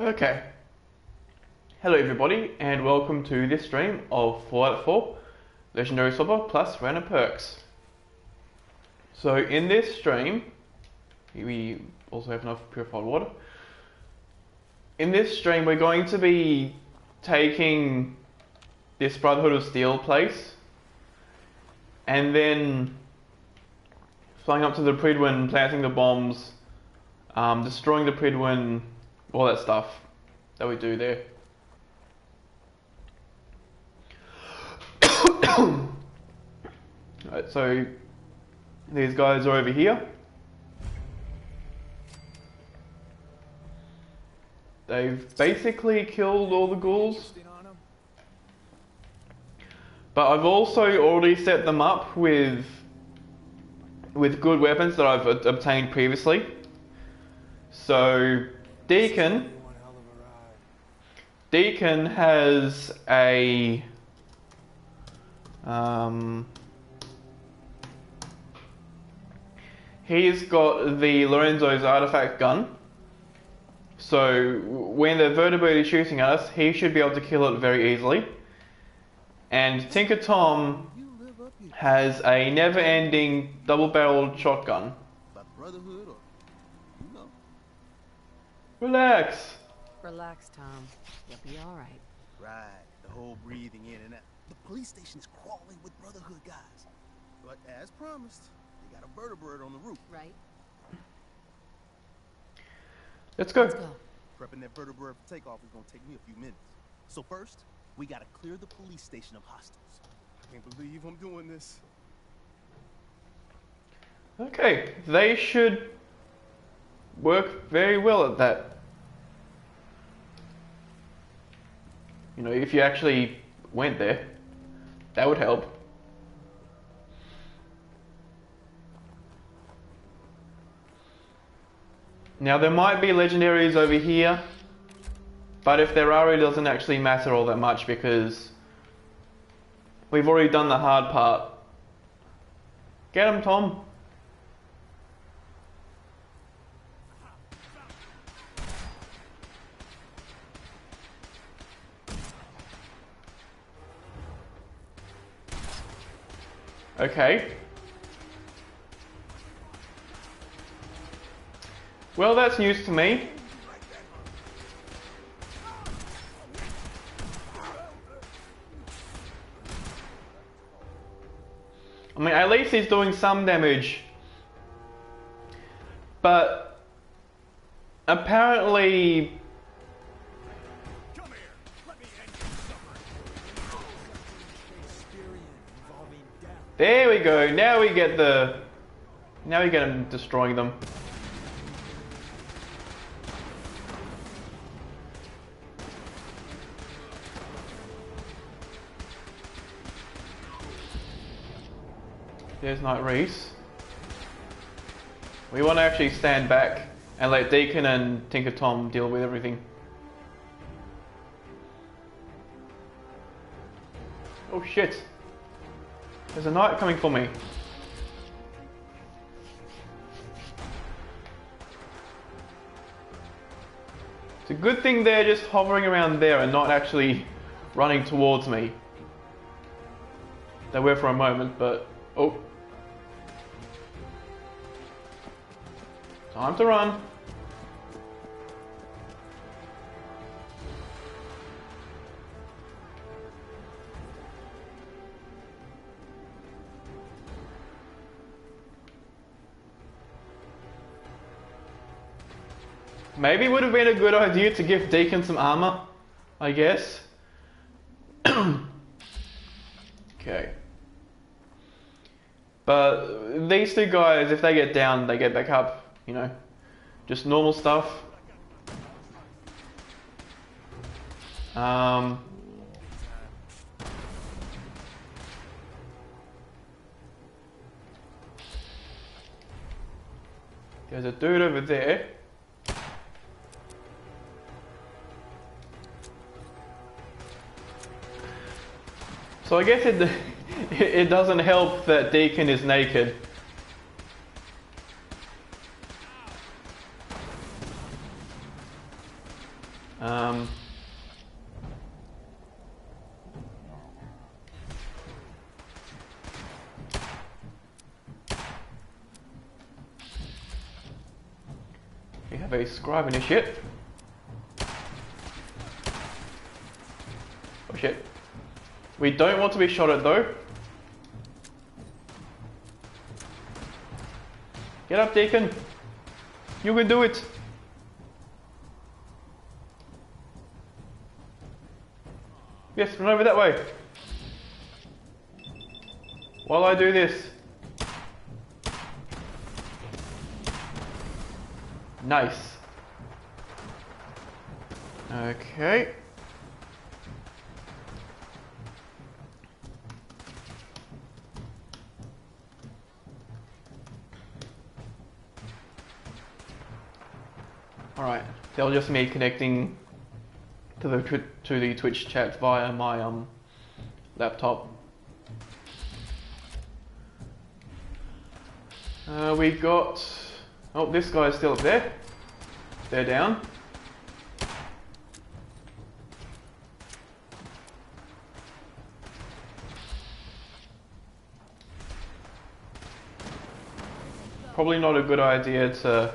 Okay. Hello everybody and welcome to this stream of Fallout 4 Legendary Swapper plus random perks. So in this stream, we also have enough purified water. In this stream we're going to be taking this Brotherhood of Steel place and then flying up to the Prydwen, planting the bombs, destroying the Prydwen, all that stuff that we do there. Alright, so these guys are over here. They've basically killed all the ghouls. But I've also already set them up with good weapons that I've obtained previously. So Deacon has a he's got the Lorenzo's artifact gun. So when the vertebrate is shooting at us, he should be able to kill it very easily. And Tinker Tom has a never-ending double-barreled shotgun. Relax. Relax, Tom. You'll be all right. Right, the whole breathing in and out. The police station's crawling with Brotherhood guys. But as promised, they got a vertebrate on the roof. Right. Let's go. Let's go. Prepping that vertebrate for takeoff is gonna take me a few minutes. So first, we gotta clear the police station of hostiles. I can't believe I'm doing this. Okay, they should work very well at that. You know, if you actually went there, that would help. Now there might be legendaries over here, but if there are, it doesn't actually matter all that much because we've already done the hard part. Get him, Tom. Okay. Well, that's news to me. I mean, at least he's doing some damage. But apparently there we go. Now we get him destroying them. There's Knight Reese. We want to actually stand back and let Deacon and Tinker Tom deal with everything. Oh shit. There's a knight coming for me. It's a good thing they're just hovering around there and not actually running towards me. They were for a moment, but... oh. Time to run. Maybe it would have been a good idea to give Deacon some armor, I guess. Okay. But these two guys, if they get down, they get back up, you know. Just normal stuff. There's a dude over there. So I guess it doesn't help that Deacon is naked. Um, we have a scribe initiate. Oh shit. We don't want to be shot at though. Get up, Deacon. You can do it. Yes, run over that way. While I do this. Nice. Okay. Alright, that was just me connecting to the Twitch chat via my laptop. We got... Oh, this guy's still up there. They're down. Probably not a good idea to...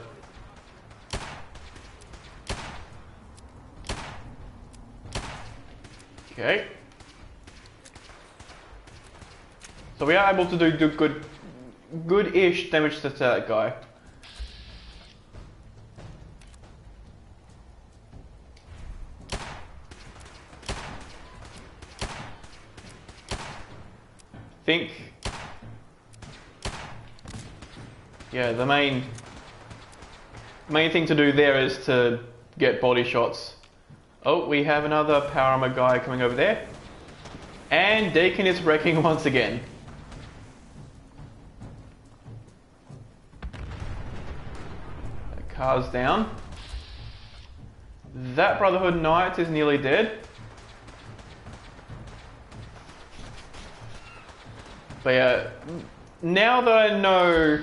Okay. So we are able to do good-ish damage to that guy. Think. Yeah, the main thing to do there is to get body shots. Oh, we have another power armor guy coming over there. And Deacon is wrecking once again. That car's down. That Brotherhood Knight is nearly dead. But yeah, now that I know...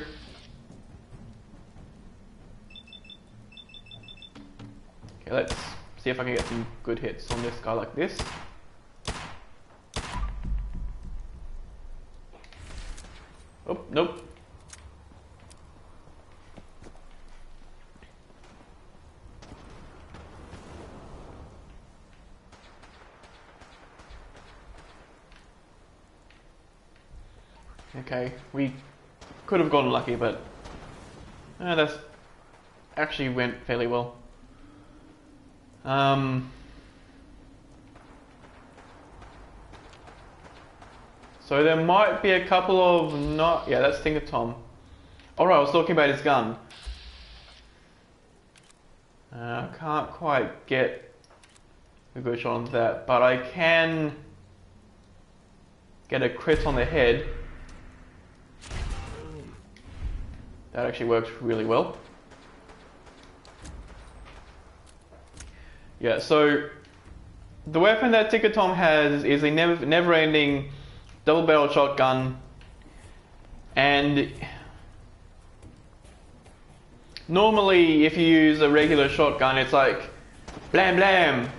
Okay, let's see if I can get some good hits on this guy like this. Oh, nope. Okay, we could have gotten lucky, but that's actually went fairly well. So there might be a couple of not... Yeah, that's Tinker Tom. Alright, I was talking about his gun. I can't quite get a good shot on that, but I can get a crit on the head. That actually works really well. Yeah, so the weapon that Tinker Tom has is a never-ending double-barrel shotgun, and normally if you use a regular shotgun, it's like blam blam,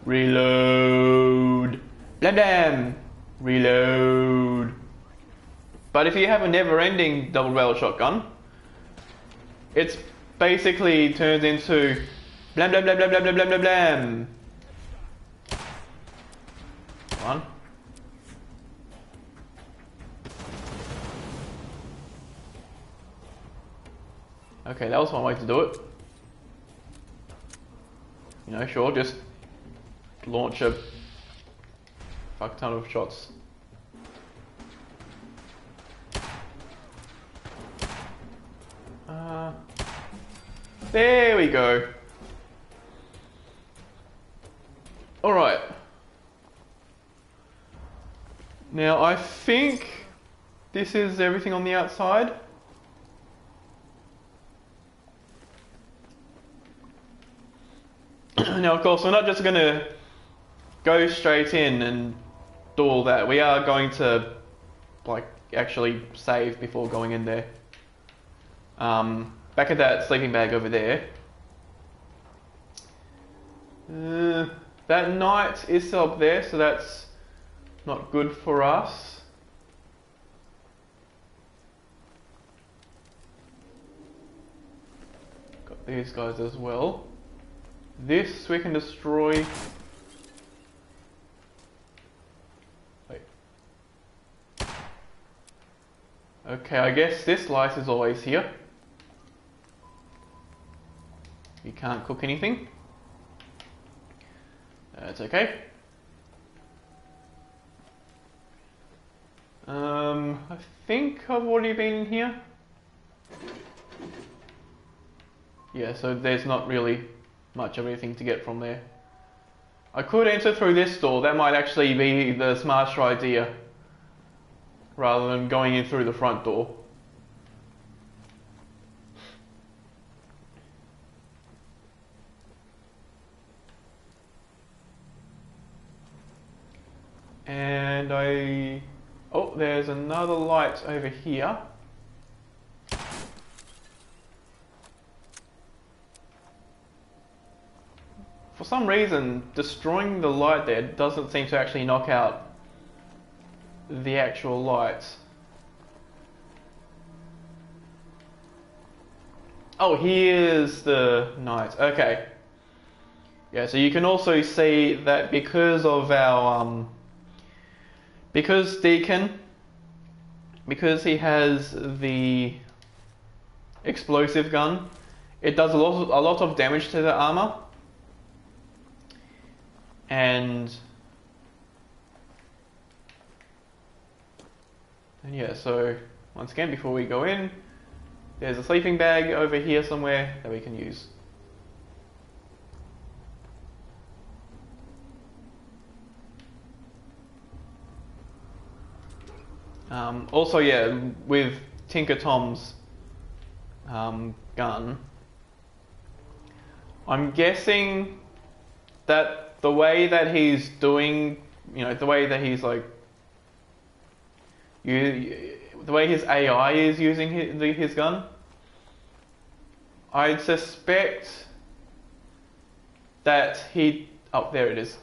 reload, blam blam, reload. But if you have a never-ending double-barrel shotgun, it's basically turns into blam blam blam blam blam blam blam blam blam. Come on. Okay, that was one way to do it. You know, sure, just launch a fuck ton of shots. There we go. Alright. Now I think this is everything on the outside. Now of course we're not just going to go straight in and do all that. We are going to like actually save before going in there. Back at that sleeping bag over there. That knight is still up there, so that's not good for us. Got these guys as well. This we can destroy. Wait. Okay, I guess this light is always here. You can't cook anything. That's okay. I think I've already been in here. Yeah, so there's not really much of anything to get from there. I could enter through this door. That might actually be the smarter idea, rather than going in through the front door. And oh, there's another light over here. For some reason, destroying the light there doesn't seem to actually knock out the actual lights. Oh, here's the knight. Okay. Yeah, so you can also see that because of our because Deacon, because he has the explosive gun, it does a lot of damage to the armor. And yeah, so once again, before we go in, there's a sleeping bag over here somewhere that we can use. Also, yeah, with Tinker Tom's gun, I'm guessing that the way that he's doing, the way that he's like, the way his AI is using his gun, I'd suspect that oh, there it is.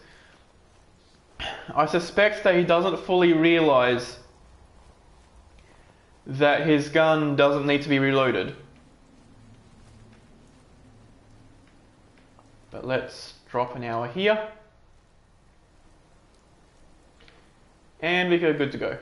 I suspect that he doesn't fully realize that his gun doesn't need to be reloaded. But let's drop an hour here. And we go good to go.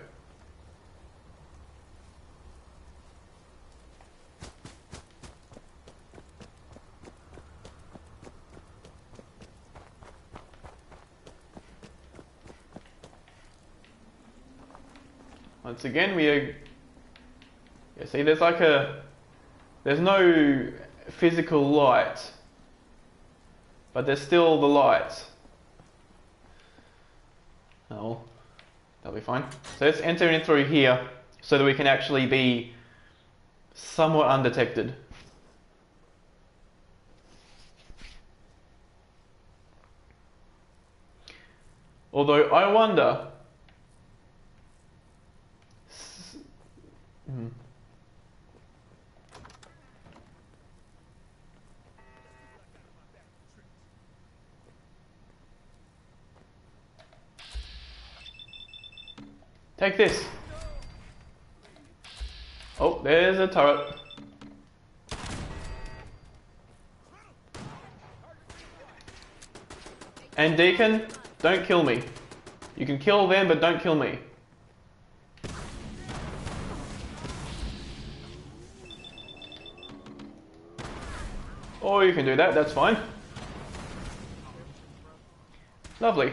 Once again, yeah, see, there's no physical light, but there's still the light. Oh, that'll be fine. So let's enter in through here so that we can actually be somewhat undetected. Although I wonder. Take this. Oh, there's a turret. And Deacon, don't kill me. You can kill them, but don't kill me. Or you can do that, that's fine. Lovely.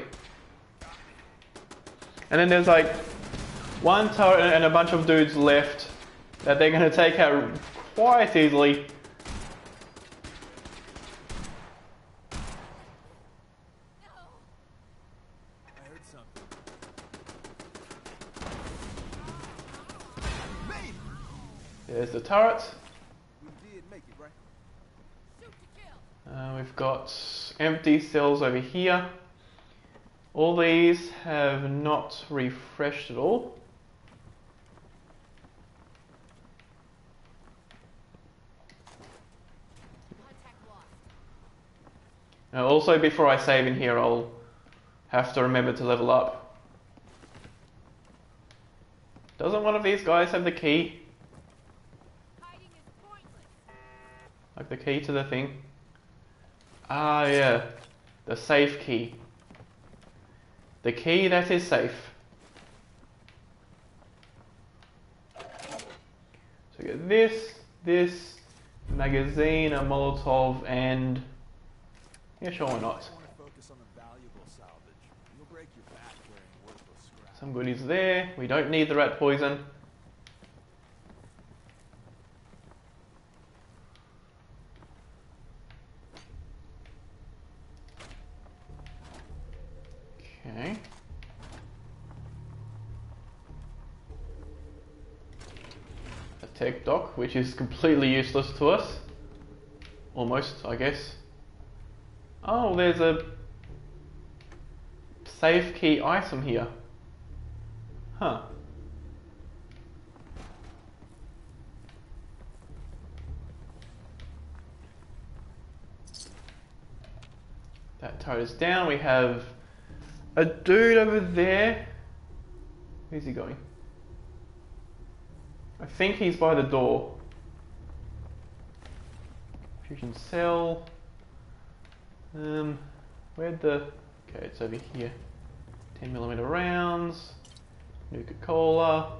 And then there's like one turret and a bunch of dudes left that they're going to take out quite easily. I heard something. There's the turret. We did make it, right? We've got empty cells over here. All these have not refreshed at all. Also, before I save in here, I'll have to remember to level up. Doesn't one of these guys have the key? Hiding is pointless. Like the key to the thing? Ah, yeah. The safe key. The key that is safe. So we get this, magazine, a Molotov, and... yeah, sure, why not? Focus on the valuable salvage. You'll break your back carrying worthless scrap. Some goodies there. We don't need the rat poison. Okay. A tech dock, which is completely useless to us. Almost, I guess. Oh, there's a safe key item here. Huh. That turret is down. We have a dude over there. Where's he going? I think he's by the door. Fusion cell. Where'd the... okay, it's over here. 10mm rounds. Nuka-Cola.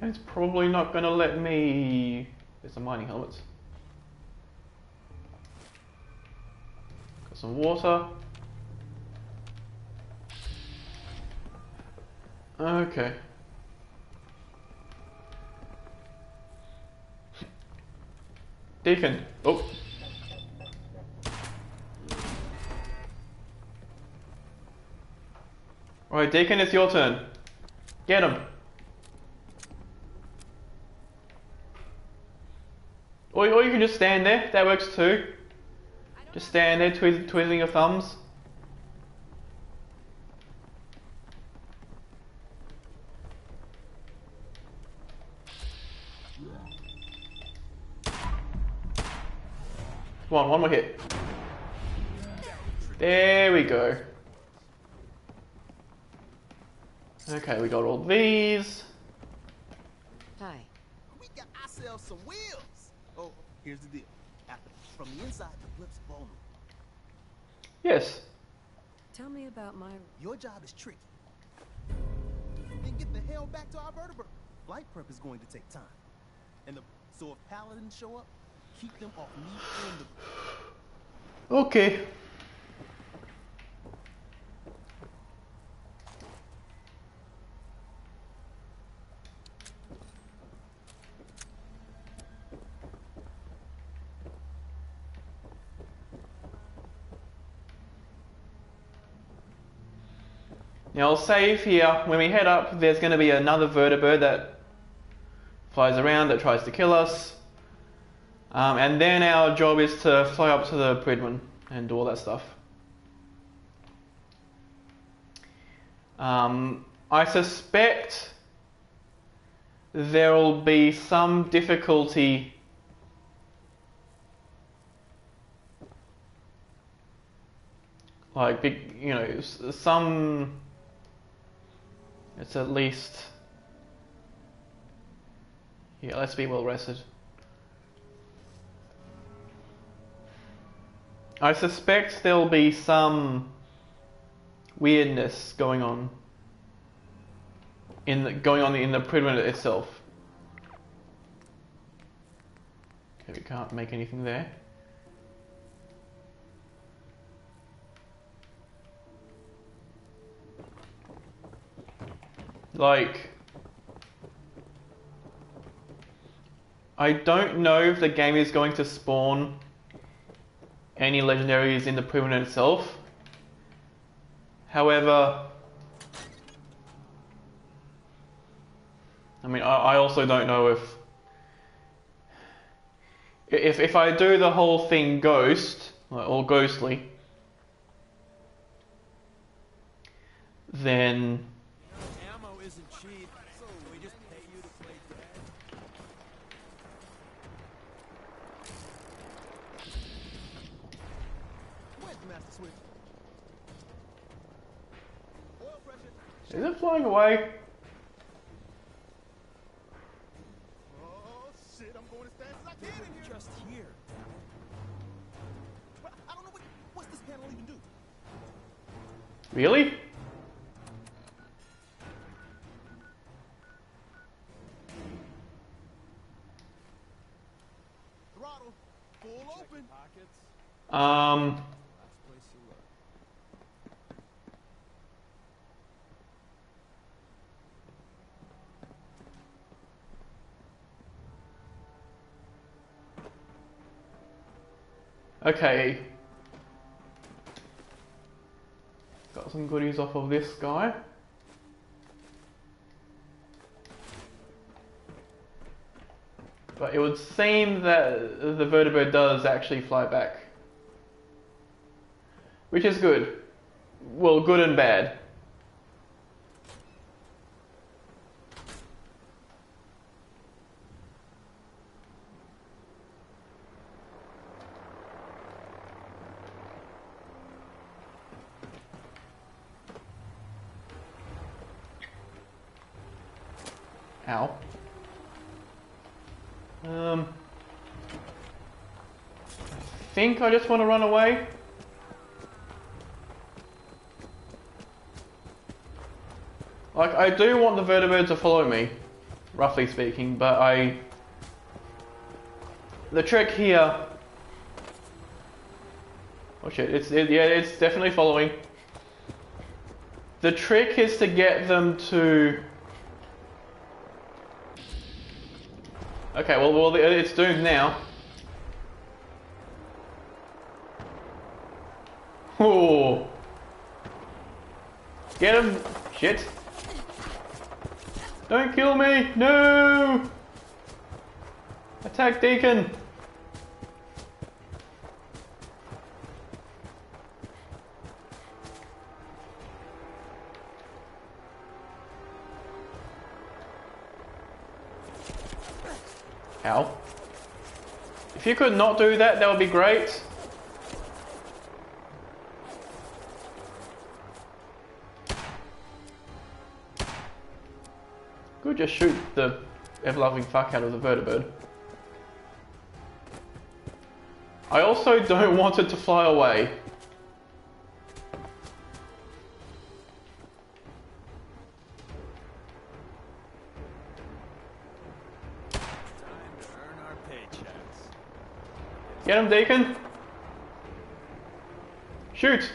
It's probably not going to let me... there's some mining helmets. Got some water. Okay. Deacon. Oh. Alright, Deacon, it's your turn. Get him. Or you can just stand there. That works too. Just stand there twiddling your thumbs. Come on, one more hit. There we go. Okay, we got all these. Hi. We got ourselves some wheels. Oh, here's the deal. From the inside, the blip's vulnerable. Yes. Tell me about my... Your job is tricky. Then get the hell back to our vertebrate. Flight prep is going to take time. So if paladins show up, keep them off me and the... Okay. Now I'll save here. When we head up, there's going to be another vertibird that flies around that tries to kill us. And then our job is to fly up to the Pridman and do all that stuff. I suspect there will be some difficulty like big, you know, some. It's at least. Yeah, let's be well rested. I suspect there'll be some weirdness going on in the Pridman itself. Okay, we can't make anything there. Like, I don't know if the game is going to spawn any legendaries in the Pridman itself. However, I mean, I also don't know if I do the whole thing ghost or ghostly, then Ammo isn't cheap, so we just pay you to Where's the master switch? Oil pressure. Is it flying away? Oh shit, I'm going as fast as I can in here. Just here. But I don't know what's this panel even do? Really? Throttle. Full open. Um. Okay. Got some goodies off of this guy. But it would seem that the vertibird does actually fly back. Which is good. Well, good and bad. Ow. I think I just want to run away. Like, I do want the vertibird to follow me, roughly speaking, but the trick here... Oh shit, yeah, it's definitely following. The trick is to get them to... Okay, well, it's doomed now. Oh! Get him! Shit! Don't kill me! No! Attack Deacon! Ow. If you could not do that, that would be great. Could just shoot the ever-loving fuck out of the vertibird. I also don't want it to fly away. Get him, Deacon! Shoot!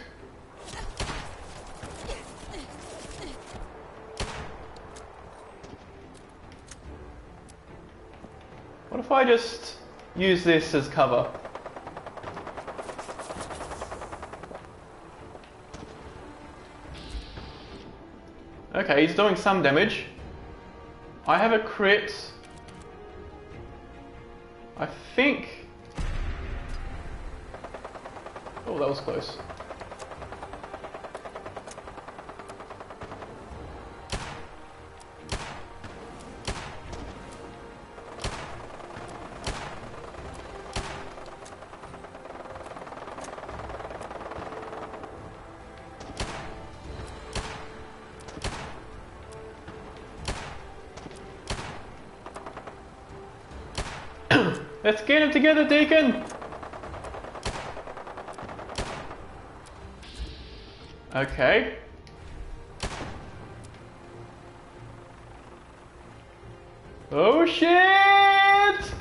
What if I just use this as cover? Okay, he's doing some damage. I have a crit. I think... Oh, that was close. Let's get him together, Deacon! Okay. Oh shit!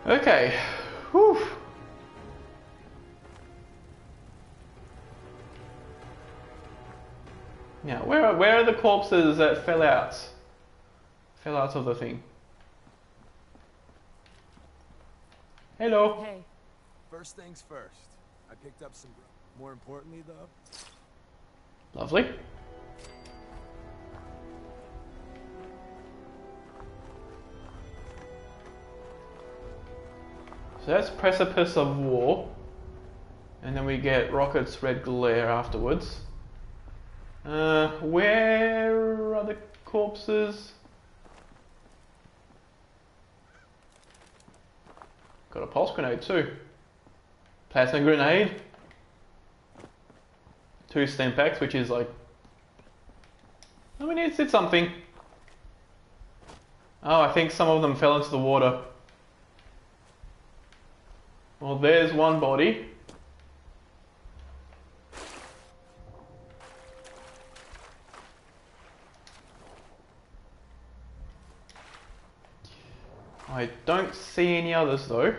Okay. Whew. Now, where are the corpses that fell out? Fell out of the thing. Hello. Hey, First things first. I picked up some. More importantly, though, Lovely. So that's Precipice of War. And then we get Rocket's red glare afterwards. Where are the corpses? Got a pulse grenade too. Plasma grenade. 2 stim packs, which is like... I mean, it's something. Oh, I think some of them fell into the water. Well, there's one body. I don't see any others though.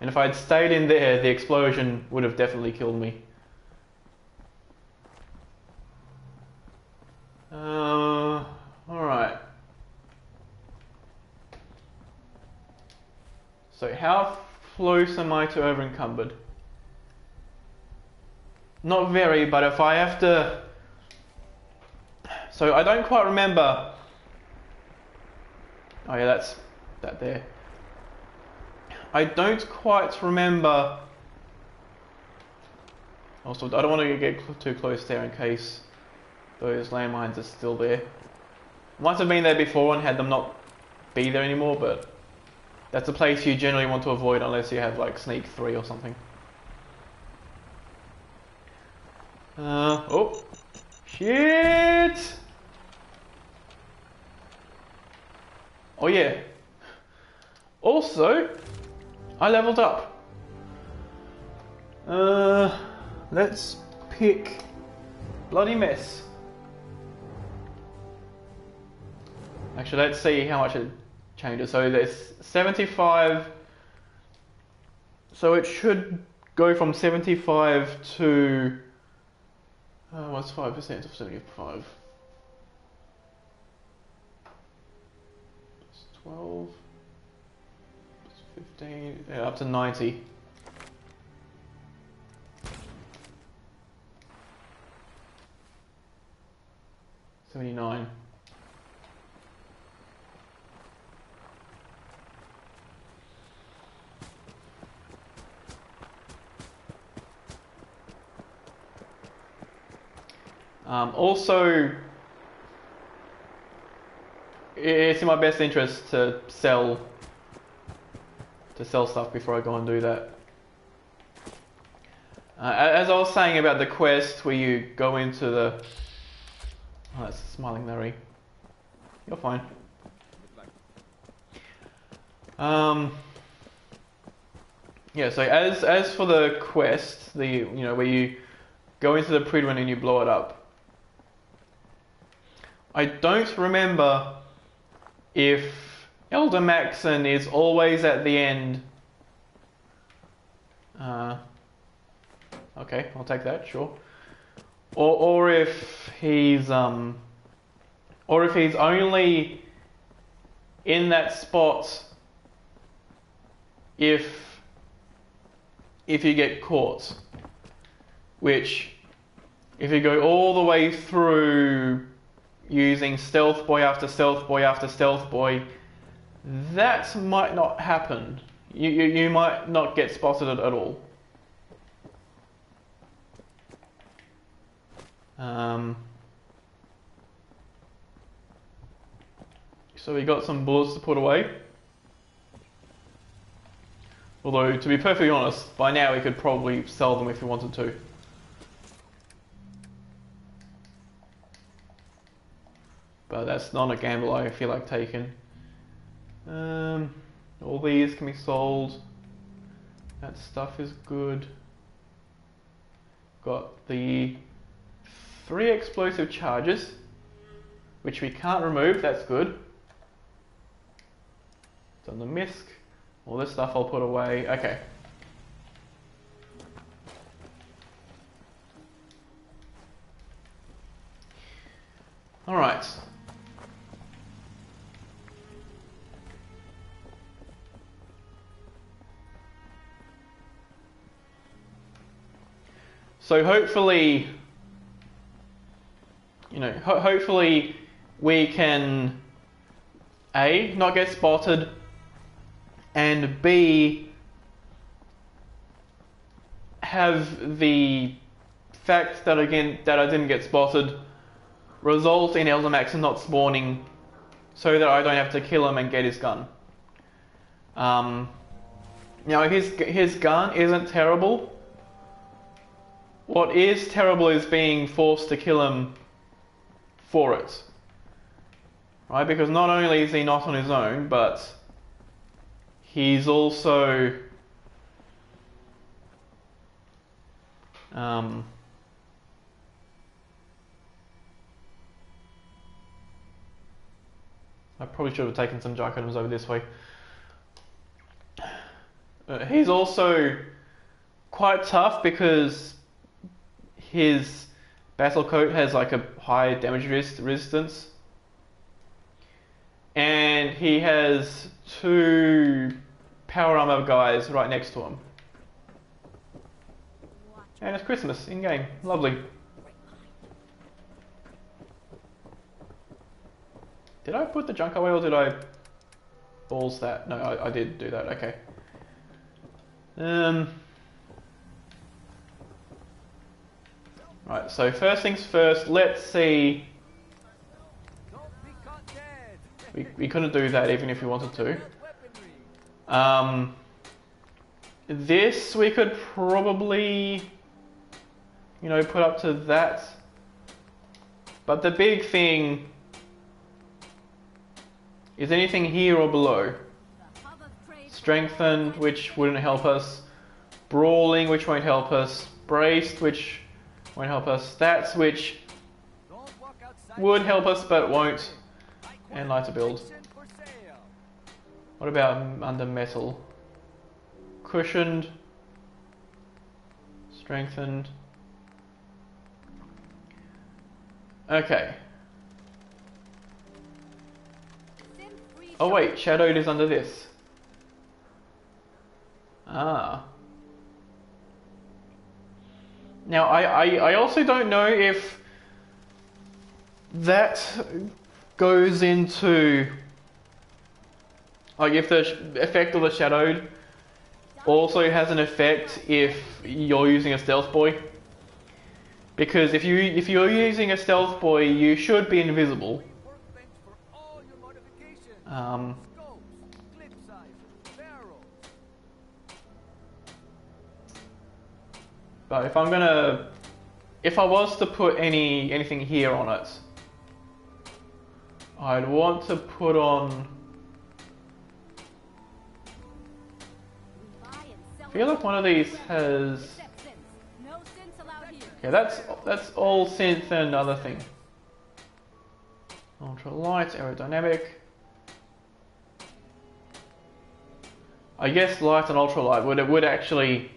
And if I'd stayed in there, the explosion would have definitely killed me. Alright. So how close am I to over encumbered? Not very, but if I have to... So I don't quite remember... Oh yeah, that's that there. I don't quite remember... Also, I don't want to get too close there in case those landmines are still there. Might have been there before and had them not be there anymore, but that's a place you generally want to avoid unless you have like Sneak 3 or something. Oh, shit! Oh yeah. Also, I leveled up. Let's pick Bloody Mess. Actually, let's see how much it changes. So there's 75. So it should go from 75 to... what's 5% of 75? It's 12. It's 15. Yeah, up to 90. $79. Also, it's in my best interest to sell stuff before I go and do that. As I was saying about the quest where you go into the... Oh, that's Smiling Larry. You're fine. Yeah, so as for the quest, where you go into the Prydwen and you blow it up. I don't remember if Elder Maxon is always at the end. Okay, I'll take that, sure. Or if he's only in that spot if you get caught. Which, if you go all the way through using Stealth Boy after Stealth Boy after Stealth Boy, that might not happen. You might not get spotted at all. So we got some bullets to put away. Although, to be perfectly honest, by now we could probably sell them if we wanted to. But that's not a gamble I feel like taking. All these can be sold. That stuff is good. Got the 3 explosive charges, which we can't remove, that's good. Done the misc. All this stuff I'll put away. Okay. Alright. So hopefully, hopefully we can not get spotted, and B, have the fact that that I didn't get spotted result in Eldermax not spawning, so that I don't have to kill him and get his gun. Now his gun isn't terrible. What is terrible is being forced to kill him for it. Right? Because not only is he not on his own, but he's also I probably should have taken some junk items over this way. He's also quite tough because his battle coat has like a high damage resistance, and he has 2 power armor guys right next to him. And it's Christmas in game, lovely. Did I put the junk away or did I balls that? No, I did do that. Okay. Right, so first things first, let's see. We couldn't do that even if we wanted to. This we could probably, put up to that. But the big thing is anything here or below. Strengthened, which wouldn't help us. Brawling, which won't help us. Braced, which won't help us. Stats, which would help us but won't. And lighter build. What about under metal? Cushioned. Strengthened. Okay. Oh wait, shadowed is under this. Ah. Now I also don't know if that goes into, like, if the effect of the shadowed also has an effect if you're using a stealth boy. Because if you're using a stealth boy, you should be invisible. But if I was to put anything here on it, I'd want to put on. I feel like one of these has. Yeah, that's all synth and other thing. Ultra light, aerodynamic. I guess light and ultra light would actually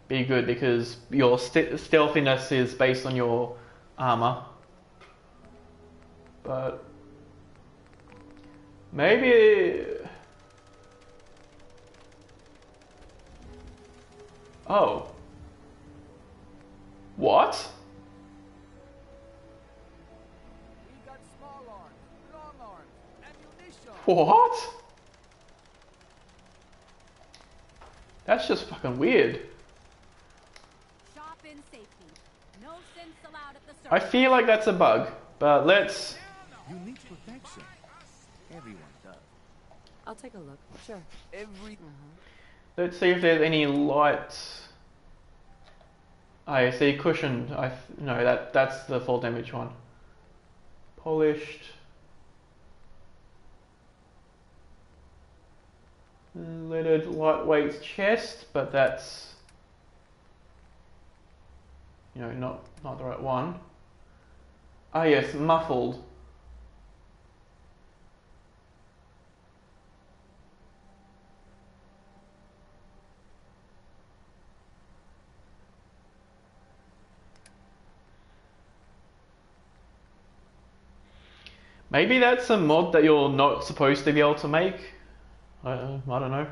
be good because your stealthiness is based on your armor. But maybe. Oh. What? We got small arms, long arms, ammunition. What? That's just fucking weird. Shop in safety. No synths allowed at the I surface. feel like that's a bug, but let's. Unique perfection. Everyone does. I'll take a look. Sure. Let's see if there's any light. I see cushioned. No, that's the full damage one. Polished. Leaded lightweight chest, but that's not the right one. Ah yes, muffled. Maybe that's a mod that you're not supposed to be able to make. I don't know.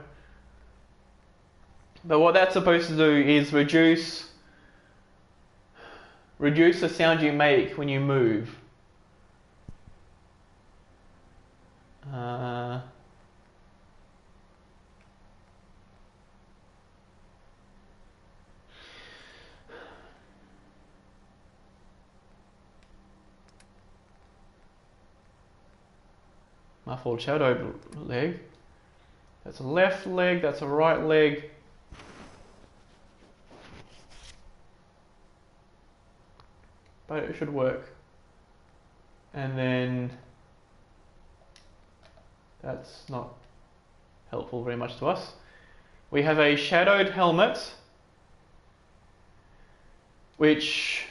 But what that's supposed to do is reduce the sound you make when you move. Muffled shadowed leg. That's a left leg, that's a right leg. But it should work. And then that's not helpful very much to us. We have a shadowed helmet, which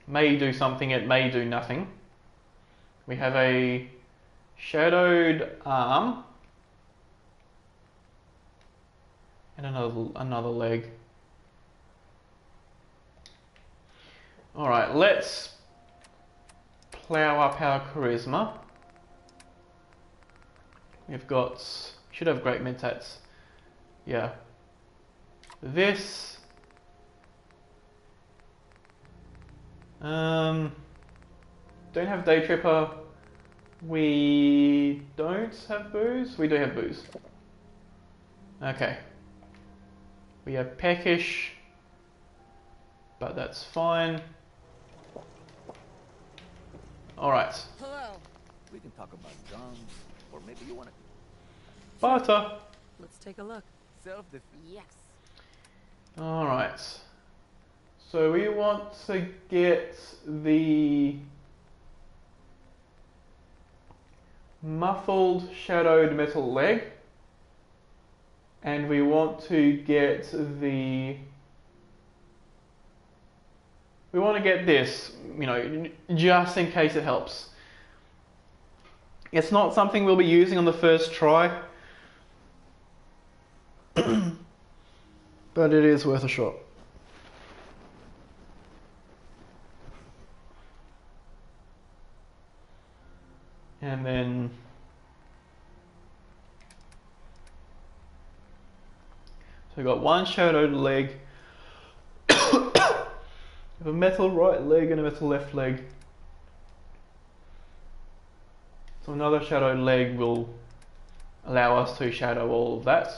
may do something, it may do nothing. We have a shadowed arm and another leg. Alright, let's plow up our charisma. We've got, should have great mentats. Yeah. This. Don't have Day Tripper. We don't have booze. We do have booze. Okay. We have Peckish, but that's fine. Alright. Hello. We can talk about guns, or maybe you want to Butter. Let's take a look. self-defense. Yes. Alright. So we want to get the muffled shadowed metal leg. And we want to get the... We want to get this, you know, just in case it helps. It's not something we'll be using on the first try. But it is worth a shot. And then so we've got one shadowed leg, we have a metal right leg and a metal left leg. So another shadowed leg will allow us to shadow all of that.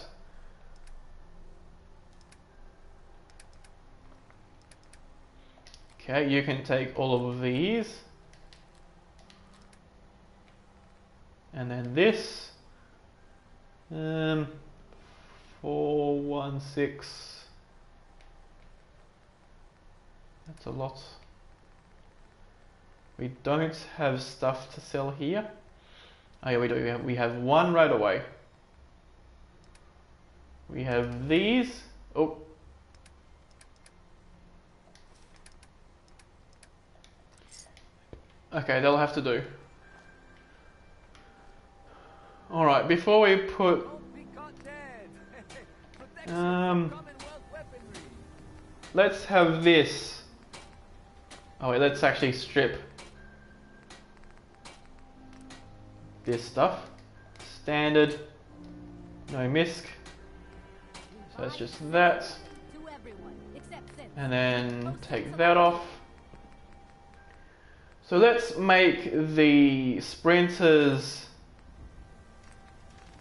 Okay, you can take all of these. And then this. 416. That's a lot. We don't have stuff to sell here. Oh yeah, we do. We have one right away. We have these. Oh. Okay, they'll have to do. Alright, before we put... Don't be caught dead. Protection from Commonwealth weaponry. Let's have this. Oh wait, let's actually strip this stuff. Standard. No misc. So it's just that. To everyone, except Sin. And then take that off. So let's make the sprinters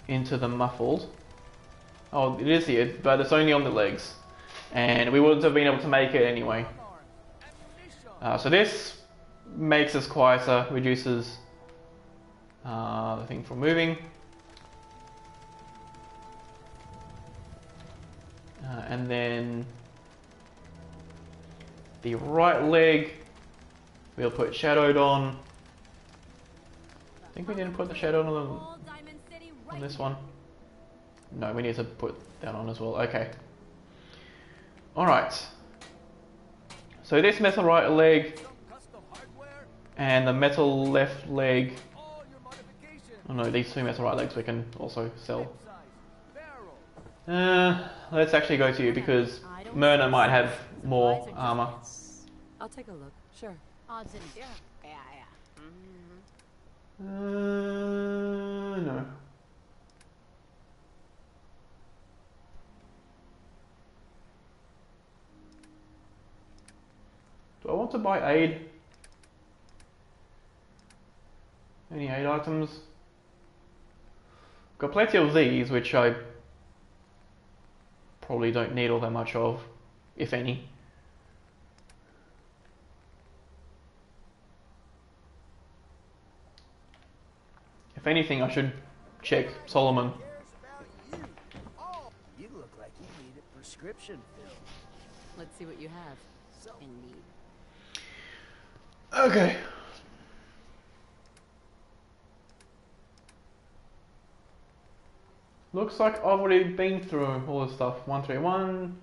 into the muffled. Oh, it is here, but it's only on the legs. And we wouldn't have been able to make it anyway. So this makes us quieter, reduces the thing from moving. And then the right leg we'll put shadowed on. I think we didn't put the shadow on All Diamond City right this here. one. No, we need to put that on as well. Okay. Alright. So this metal right leg Some custom hardware. and the metal left leg. All your modifications. Oh no, these two metal right legs we can also sell. Size. Barrel. Let's actually go to you because Myrna might have more armor. I'll take a look. Sure. Odds and Yeah. No. Do I want to buy aid? Any aid items? Got plenty of these, which I probably don't need all that much of, if any. If anything, I should check Solomon. Cares about you. Oh, you look like you need a prescription filled. Let's see what you have. So In need. Okay. Looks like I've already been through all this stuff. 131,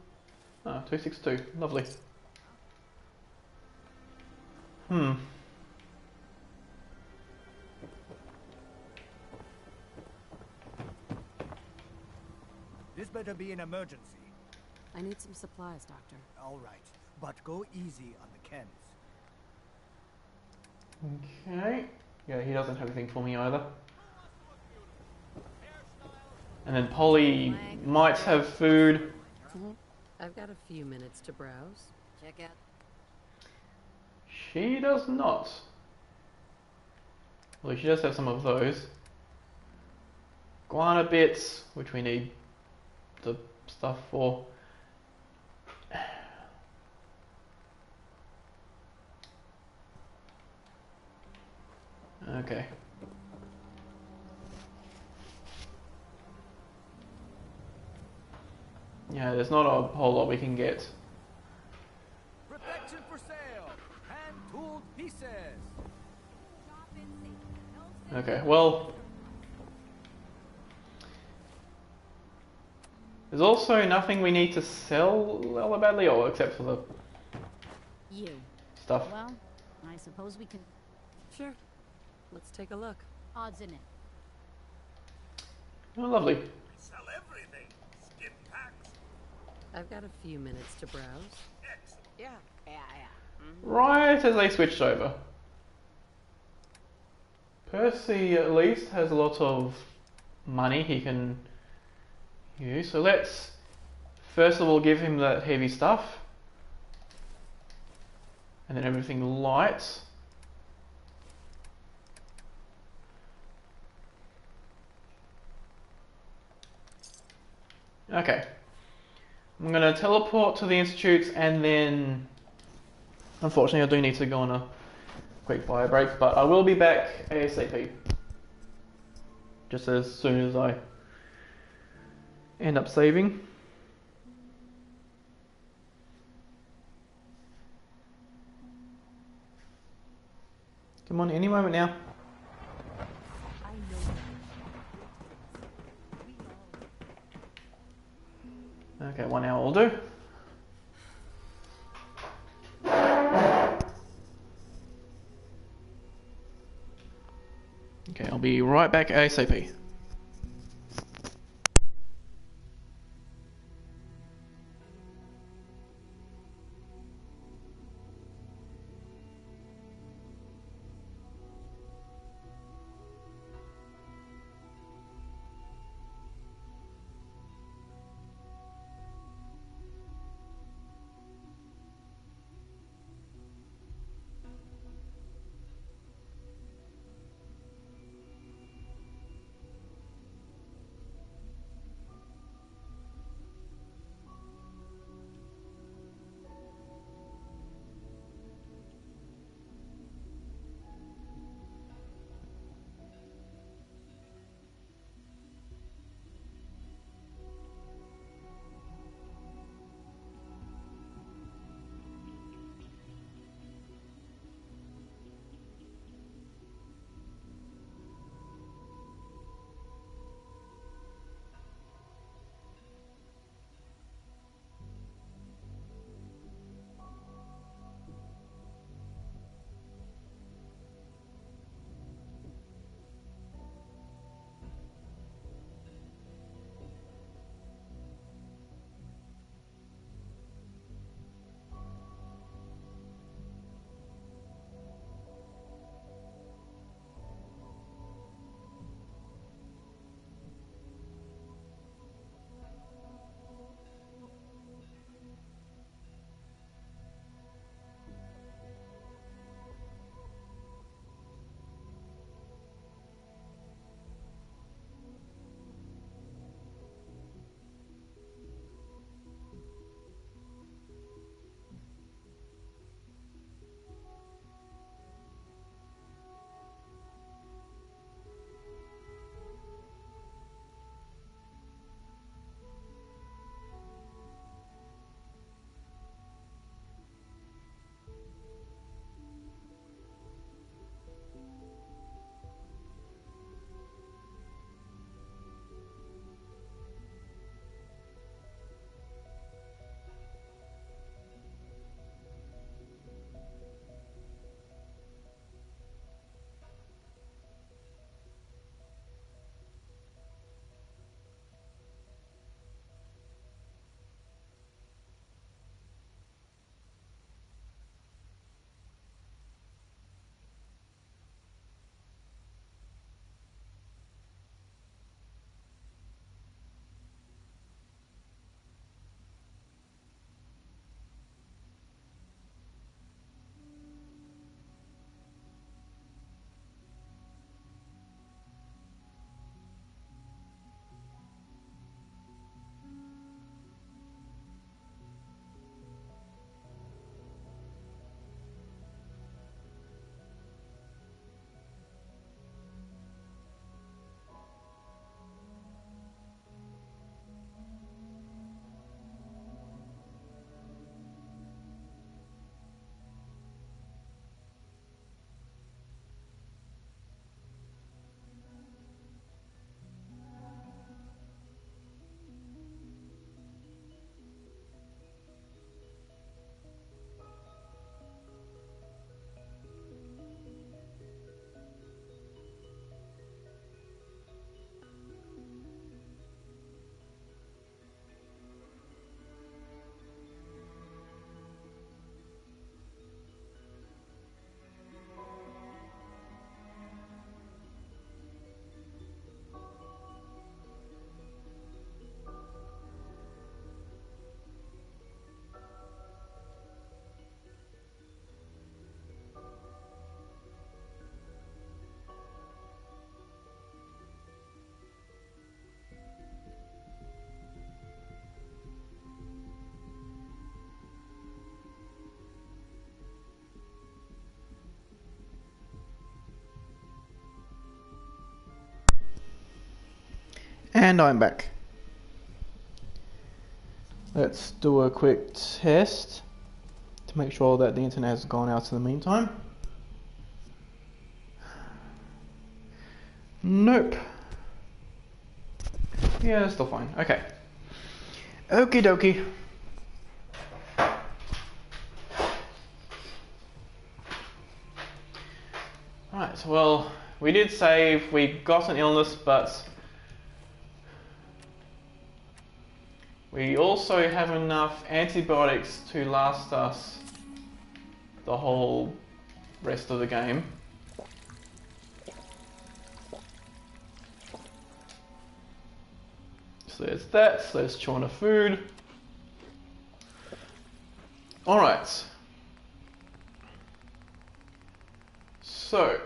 262. Lovely. This better be an emergency. I need some supplies, Doctor. All right, but go easy on the chems. Okay. Yeah, he doesn't have anything for me either. And then Polly might have food. I've got a few minutes to browse. Check out. She does not. Well, she does have some of those. Guana bits, which we need the stuff for. Okay. Yeah, there's not a whole lot we can get. protection for sale. Hand tooled pieces. Shop in safety. No Okay, well, there's also nothing we need to sell Ella badly, or except for the You. stuff. Well, I suppose we can. Sure. Let's take a look. Odds in it. Oh, lovely. Sell everything. Skim packs. I've got a few minutes to browse. Excellent. Yeah. Right as they switched over. Percy at least has a lot of money he can use, so let's first of all give him that heavy stuff. And then everything light. Okay. I'm going to teleport to the institutes and then unfortunately I do need to go on a quick bio break, but I will be back ASAP. Just as soon as I end up saving. Come on, any moment now. Okay, 1 hour will do. Okay, I'll be right back ASAP. And I'm back. Let's do a quick test to make sure that the internet has gone out in the meantime. Nope. Yeah, it's still fine. Okay. Okie dokie. Right, well, we did save, we got an illness, but we also have enough antibiotics to last us the whole rest of the game. So there's that, so there's chewing of food. Alright. So,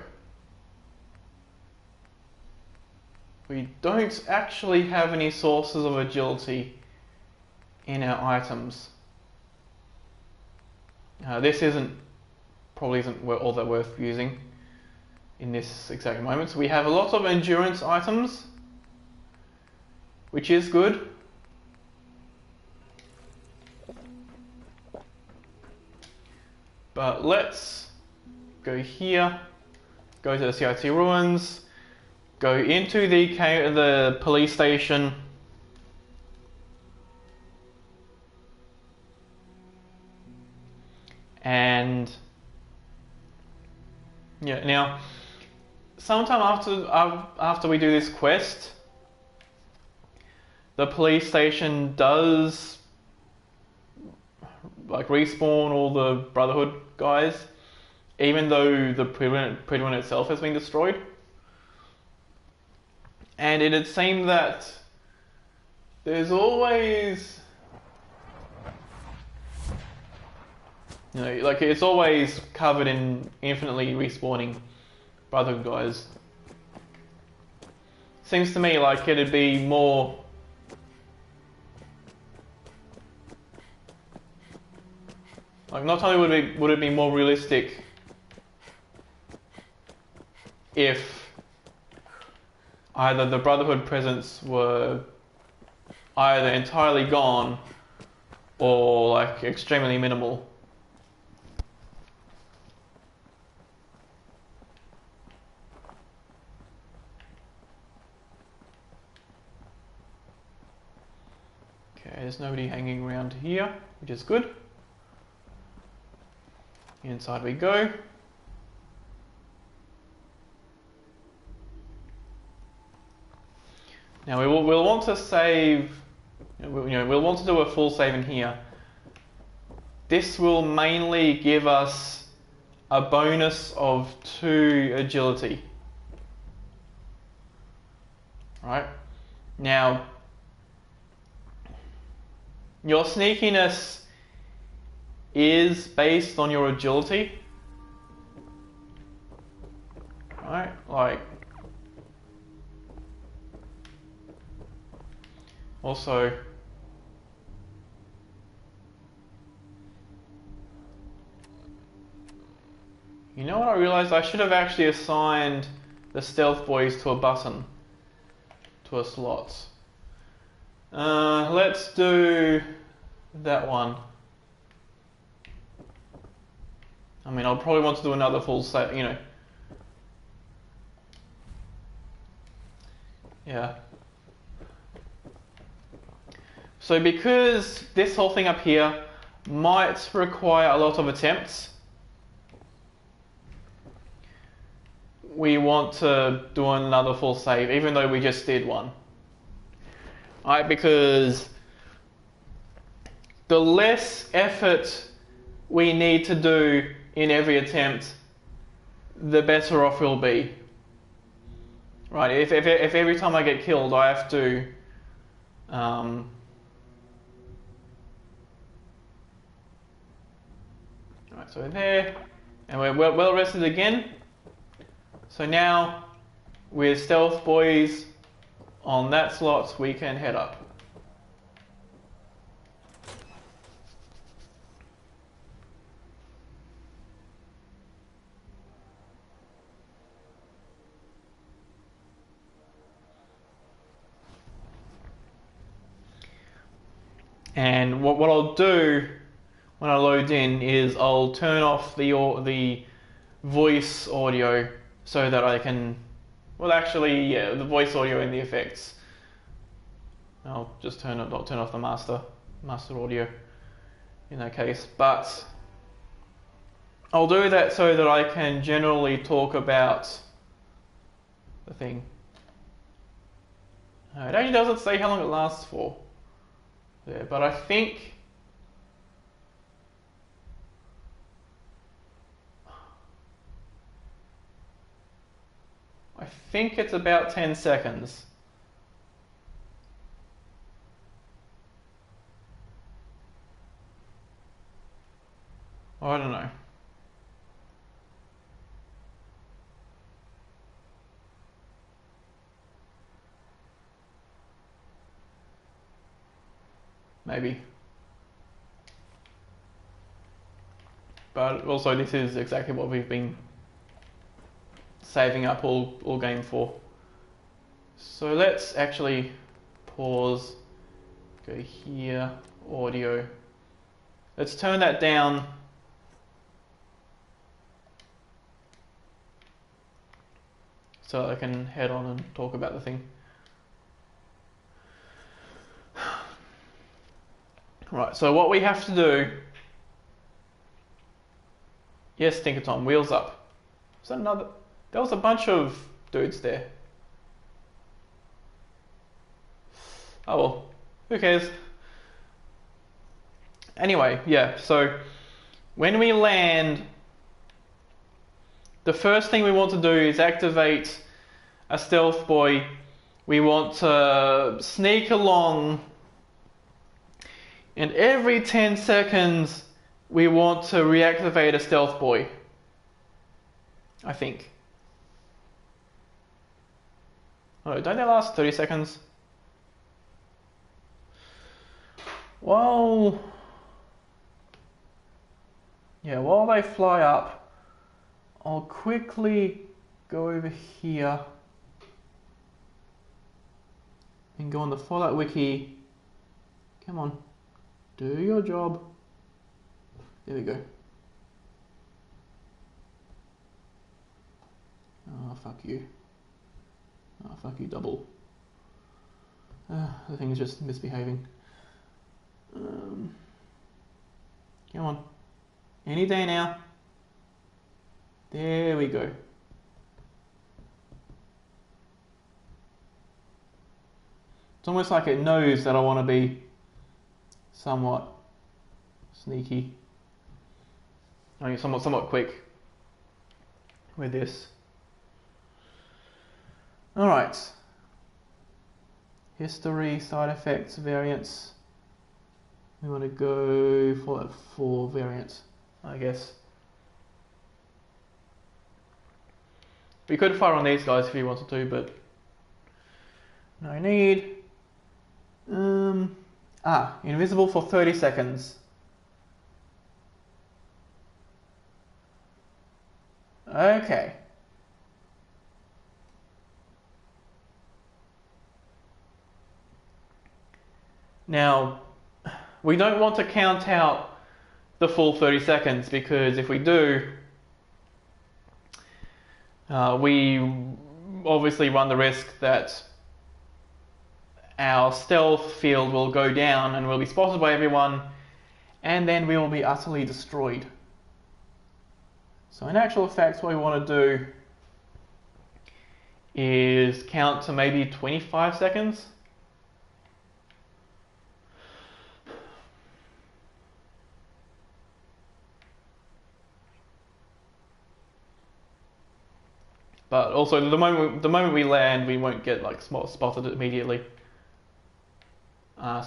we don't actually have any sources of agility in our items. This probably isn't all that worth using in this exact moment. So we have a lot of endurance items, which is good. But let's go here, go to the CIT ruins, go into the police station, and yeah, now sometime after we do this quest, the police station does like respawn all the Brotherhood guys, even though the Prydwen itself has been destroyed. And it would seem that there's always, like it's always covered in infinitely respawning Brotherhood guys. Seems to me like it'd be more like, not only would it be more realistic if either the Brotherhood presence were either entirely gone or like extremely minimal. Okay, there's nobody hanging around here, which is good. Inside we go. Now we'll want to save. We'll want to do a full save in here. This will mainly give us a bonus of 2 agility. Right? Now, your sneakiness is based on your agility. Right? Like, also, you know what I realized? I should have actually assigned the stealth boys to a button, to a slot. Let's do that one. I mean, I'll probably want to do another full set, Yeah. So because this whole thing up here might require a lot of attempts, we want to do another full save, even though we just did one. Alright, because the less effort we need to do in every attempt, the better off we'll be. Right, if every time I get killed I have to Alright, so we're there, and we're well rested again. So now, with stealth boys on that slot, we can head up. And what I'll do when I load in is I'll turn off the voice audio so that I can, well actually yeah, the voice audio and the effects. I'll just turn off the master audio in that case, but I'll do that so that I can generally talk about the thing. It actually doesn't say how long it lasts for there, but I think it's about 10 seconds. I don't know. Maybe. But also this is exactly what we've been saving up all game for. So let's actually pause, go here, audio. Let's turn that down so I can head on and talk about the thing. Right, so what we have to do, yes, Tinker Tom, wheels up. Is that another? There was a bunch of dudes there. Oh well, who cares? Anyway, yeah, so when we land, the first thing we want to do is activate a stealth boy. We want to sneak along, and every 10 seconds we want to reactivate a stealth boy, I think. Oh, don't they last 30 seconds? Well, yeah, while they fly up, I'll quickly go over here and go on the Fallout Wiki. Come on, do your job. There we go. Oh, fuck you. Oh, fuck you, double. The thing is just misbehaving. Come on. Any day now. There we go. It's almost like it knows that I want to be somewhat sneaky. I mean, somewhat quick with this. Alright. History, side effects, variants. We want to go for that 4 variants, I guess. We could fire on these guys if you wanted to, but no need. Invisible for 30 seconds. Okay. Now, we don't want to count out the full 30 seconds because if we do, we obviously run the risk that our stealth field will go down and we'll be spotted by everyone, and then we will be utterly destroyed. So in actual fact, what we want to do is count to maybe 25 seconds. But also, the moment we land, we won't get like spotted immediately.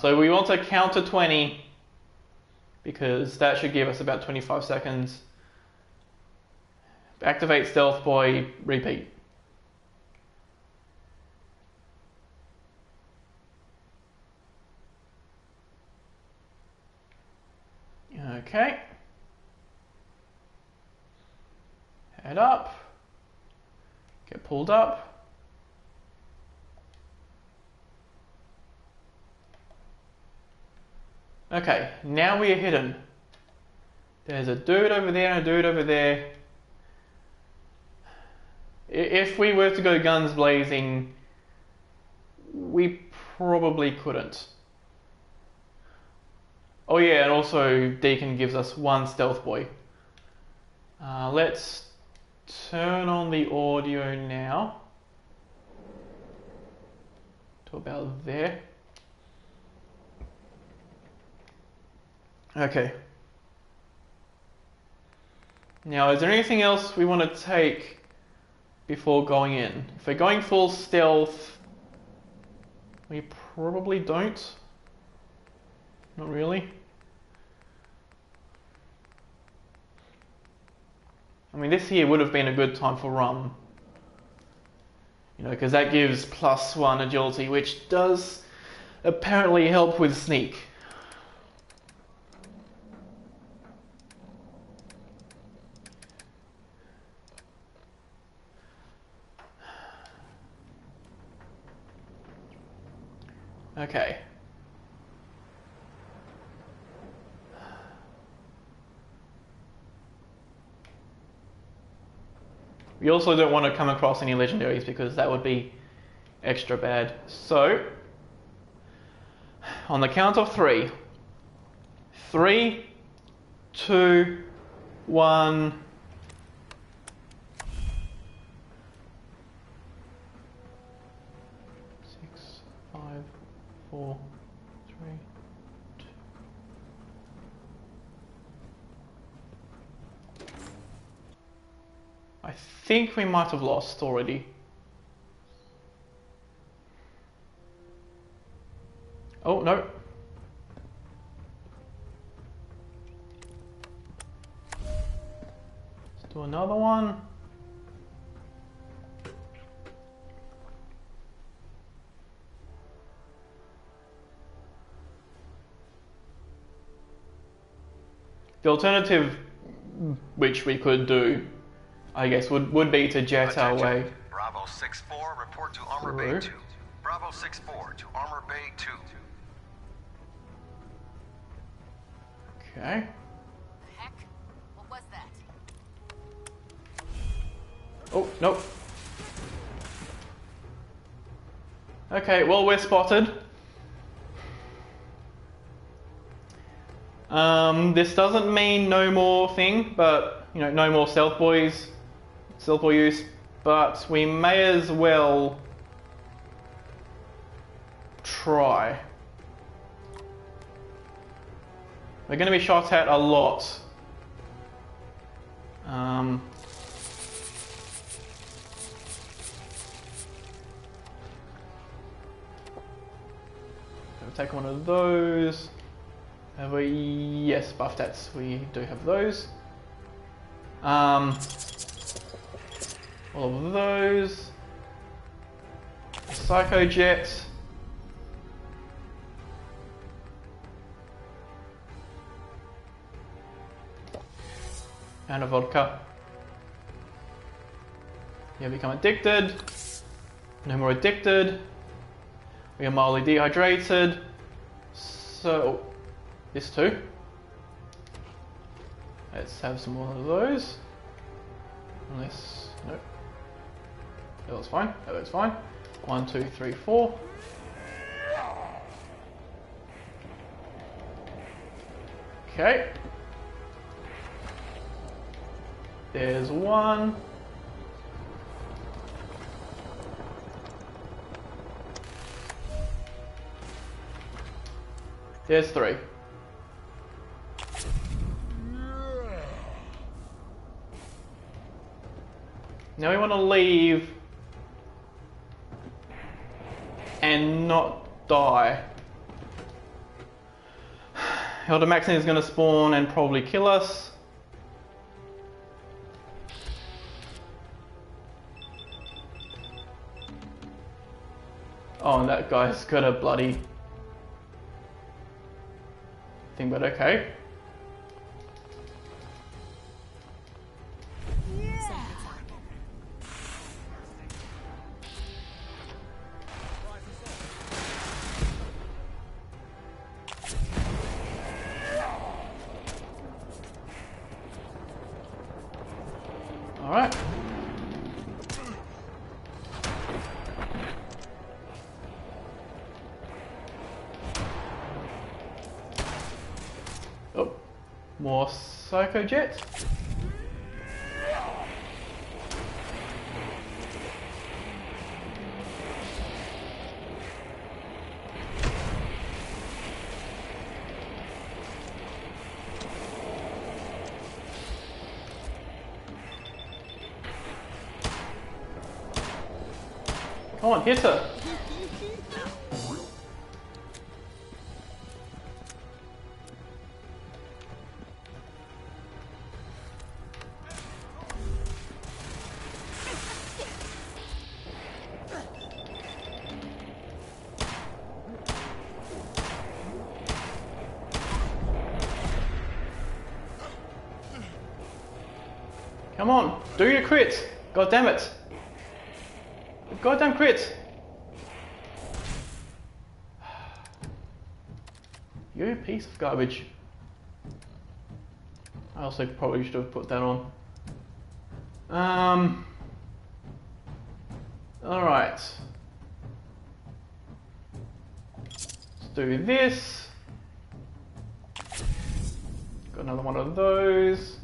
So we want to count to 20 because that should give us about 25 seconds. Activate Stealth Boy, repeat. Okay. Head up. Get pulled up. Okay, now we are hidden. There's a dude over there and a dude over there. If we were to go guns blazing, we probably couldn't. Oh yeah, and also Deacon gives us one stealth boy. Let's turn on the audio now. To about there. Okay. Now, is there anything else we want to take before going in? If we're going full stealth, we probably don't. Not really. I mean, this here would have been a good time for rum. You know, because that gives +1 agility, which does apparently help with sneak. Okay. We also don't want to come across any legendaries because that would be extra bad. So, on the count of 3. 3, 2, 1. Six, 5, 4, 3, 2. I think we might have lost already. Oh, no. Let's do another one. The alternative, which we could do, I guess, would be to jet our way. Bravo 6-4, report to Armor Bay 2. Bravo 6-4 to Armor Bay 2. Okay. Heck? What was that? Oh, nope. Okay, well, we're spotted. This doesn't mean no more thing, but, you know, no more stealth boy use, but we may as well try. We're going to be shot at a lot. Take one of those. Have we? Yes, buff stats. We do have those. All of those. Psycho Jet. And a vodka. You become addicted. No more addicted. We are mildly dehydrated. So, this too. Let's have some more of those. Unless, nope. That looks fine. That looks fine. 1, 2, 3, 4. Okay. There's one. There's 3. Now we want to leave and not die. Elder Maxine is going to spawn and probably kill us. Oh, and that guy's got a bloody thing, but okay. Alright. Oh, more Psycho Jet. Come on, hit her. Come on, do your crit. God damn it. Goddamn crit! You piece of garbage. I also probably should have put that on. Alright. Let's do this. Got another one of those.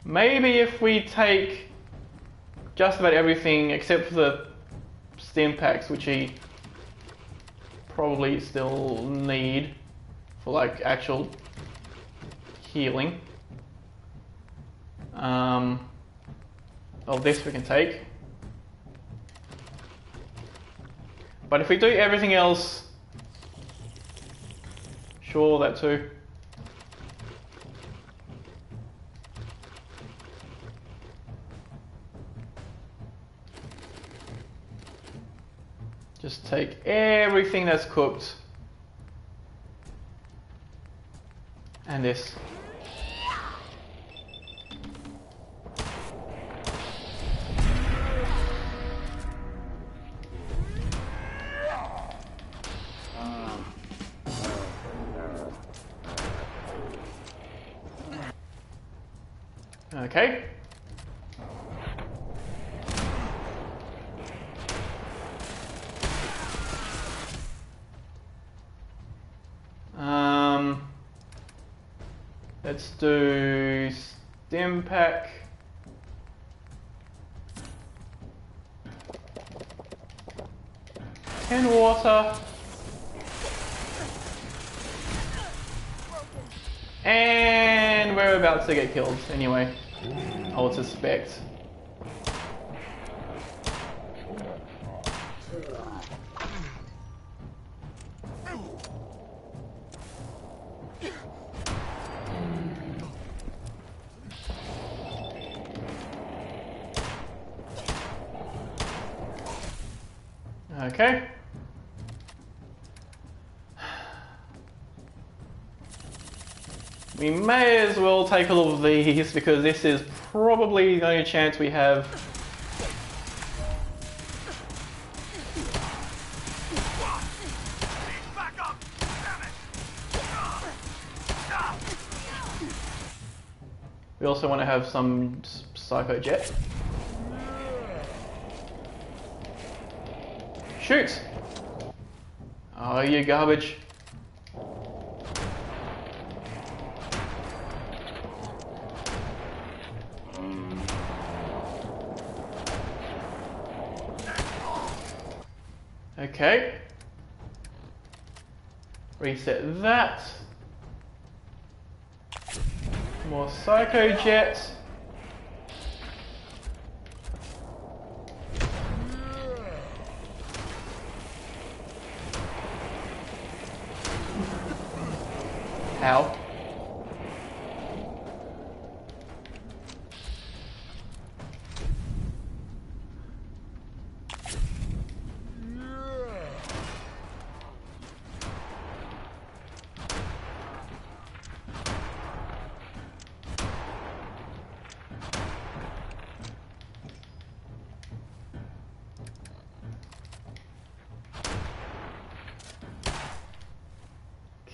Maybe if we take just about everything except for the stim packs, which he probably still need for like actual healing. This we can take. But if we do everything else, sure, that too. Just take everything that's cooked. And this. Okay. Let's do stim pack. And water. And we're about to get killed anyway, I would suspect. Okay. We may as well take all of these because this is probably the only chance we have. We also want to have some Psycho Jet. Shoot! Oh, you garbage. Okay. Reset that. More Psycho Jet. How?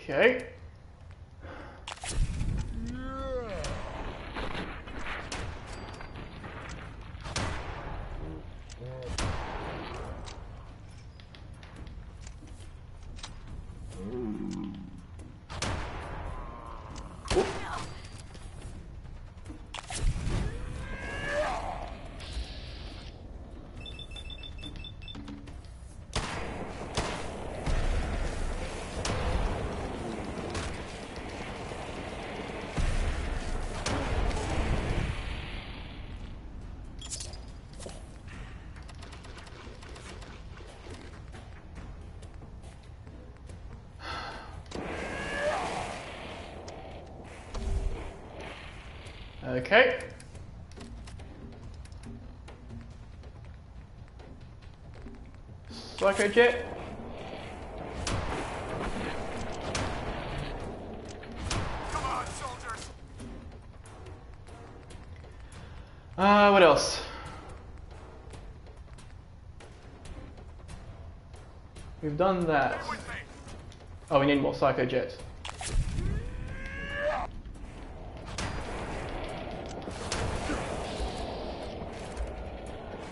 Okay. Okay. Psycho Jet. Come on, soldiers! What else? We've done that. Come with me! Oh, we need more Psycho Jets.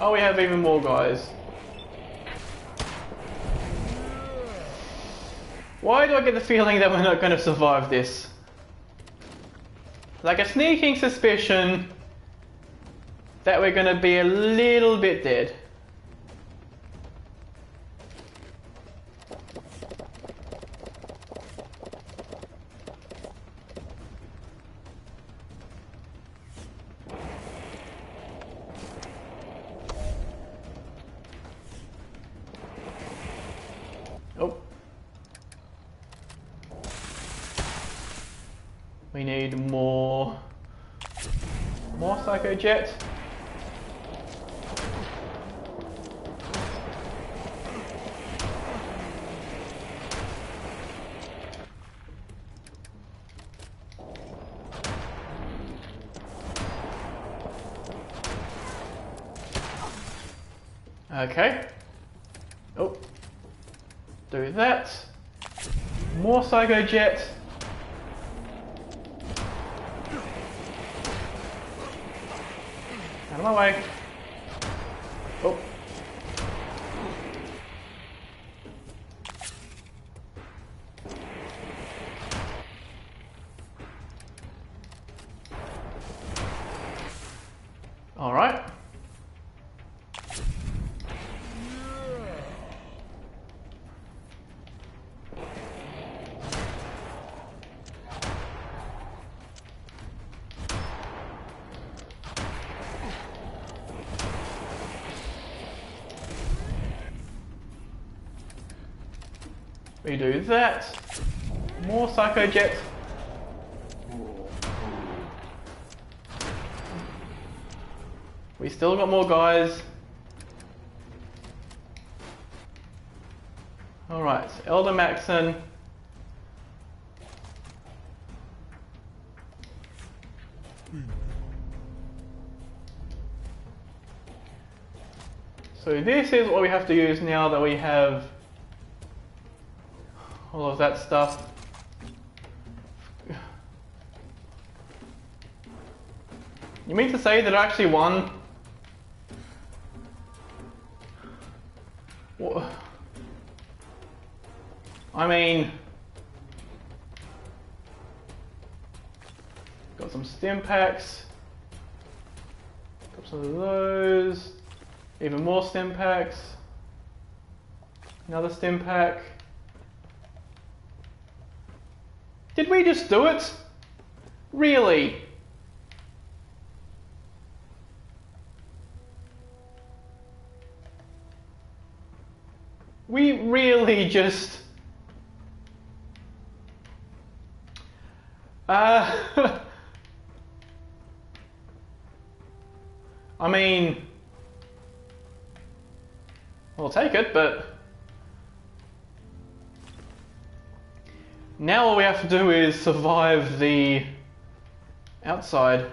Oh, we have even more guys. Why do I get the feeling that we're not going to survive this? Like a sneaking suspicion that we're going to be a little bit dead. Oh. We need more Psycho Jet. Okay. Oh. Do that. More Psycho Jet. Out of my way. Oh. All right. We do that. More Psycho Jet. We still got more guys. Alright, Elder Maxon. So this is what we have to use now that we have all of that stuff. You mean to say that I actually won? What? I mean, got some stim packs. Got some of those. Even more stim packs. Another stim pack. Did we just do it? Really? We really just... I mean... We'll take it, but... Now all we have to do is survive the outside.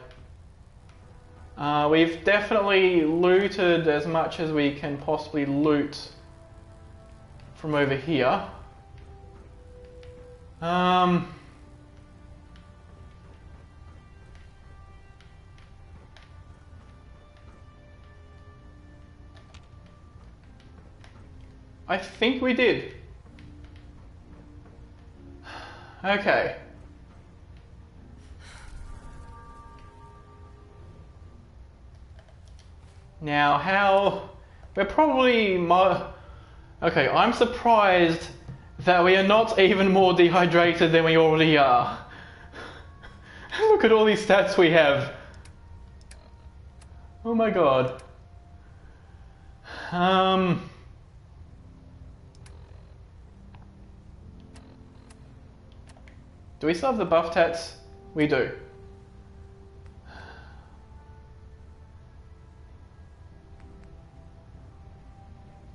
We've definitely looted as much as we can possibly loot from over here. I think we did. Okay. Now how... We're probably more... Okay, I'm surprised that we are not even more dehydrated than we already are. Look at all these stats we have. Oh my god. Do we still have the buff tats? We do.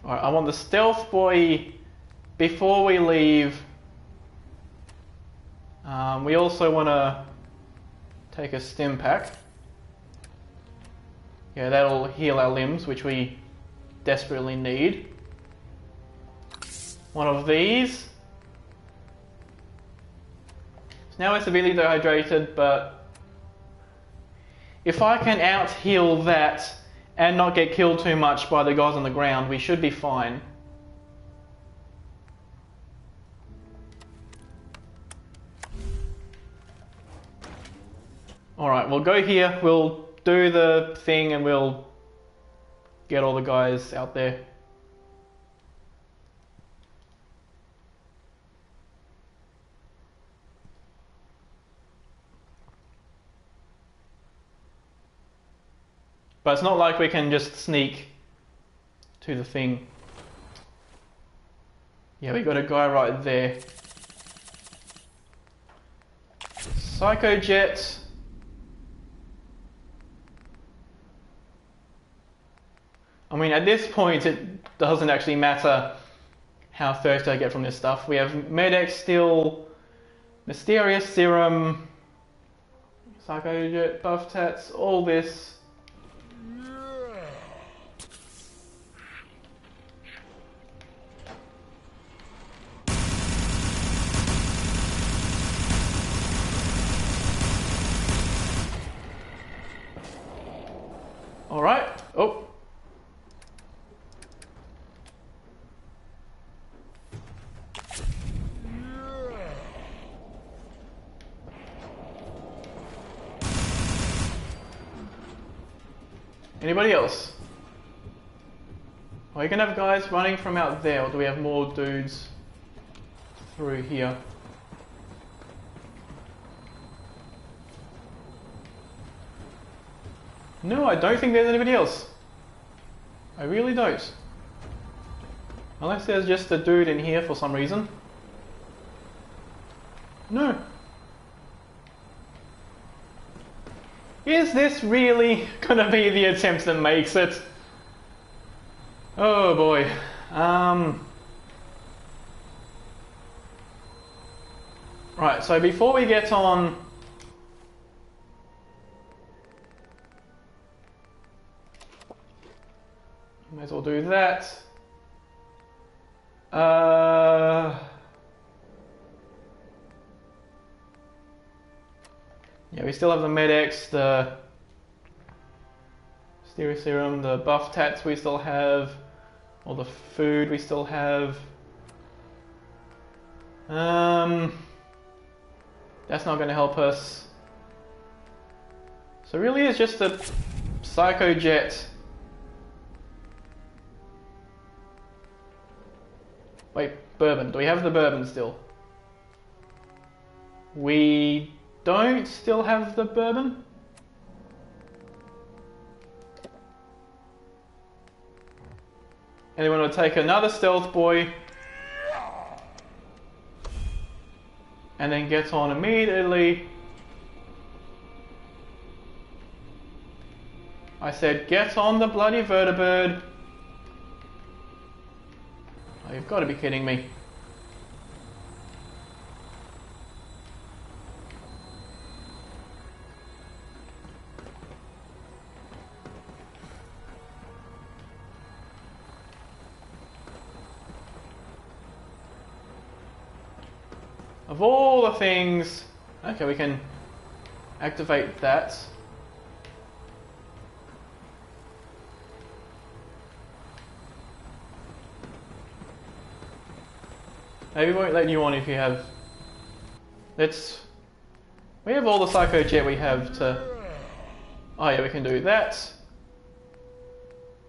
Alright, I want the stealth boy before we leave. We also want to take a stim pack. Yeah, that'll heal our limbs, which we desperately need. One of these. So now we're severely dehydrated, but if I can out-heal that and not get killed too much by the guys on the ground, we should be fine. Alright, we'll go here, we'll do the thing and we'll get all the guys out there. But it's not like we can just sneak to the thing. Yeah, we got a guy right there. Psycho Jet. I mean, at this point, it doesn't actually matter how thirsty I get from this stuff. We have Medex still, Mysterious Serum, Psycho Jet, Buff Tats, all this. Alright, oh. Anybody else? Are we gonna have guys running from out there, or do we have more dudes through here? No, I don't think there's anybody else. I really don't. Unless there's just a dude in here for some reason. No. Is this really gonna be the attempt that makes it? Oh boy. Right, so before we get on... Might as well do that. Yeah, we still have the Medex, the Mysterious Serum, the Buff Tats we still have, all the food we still have. That's not going to help us. So really it's just the Psycho Jet. Wait, bourbon. Do we have the bourbon still? We don't still have the bourbon? Anyone want to take another stealth boy and then get on immediately? I said get on the bloody vertibird. Oh, you've got to be kidding me. Of all the things... Okay, we can activate that. Maybe we won't let you on if you have... We have all the Psycho Jet we have to... Oh yeah, we can do that.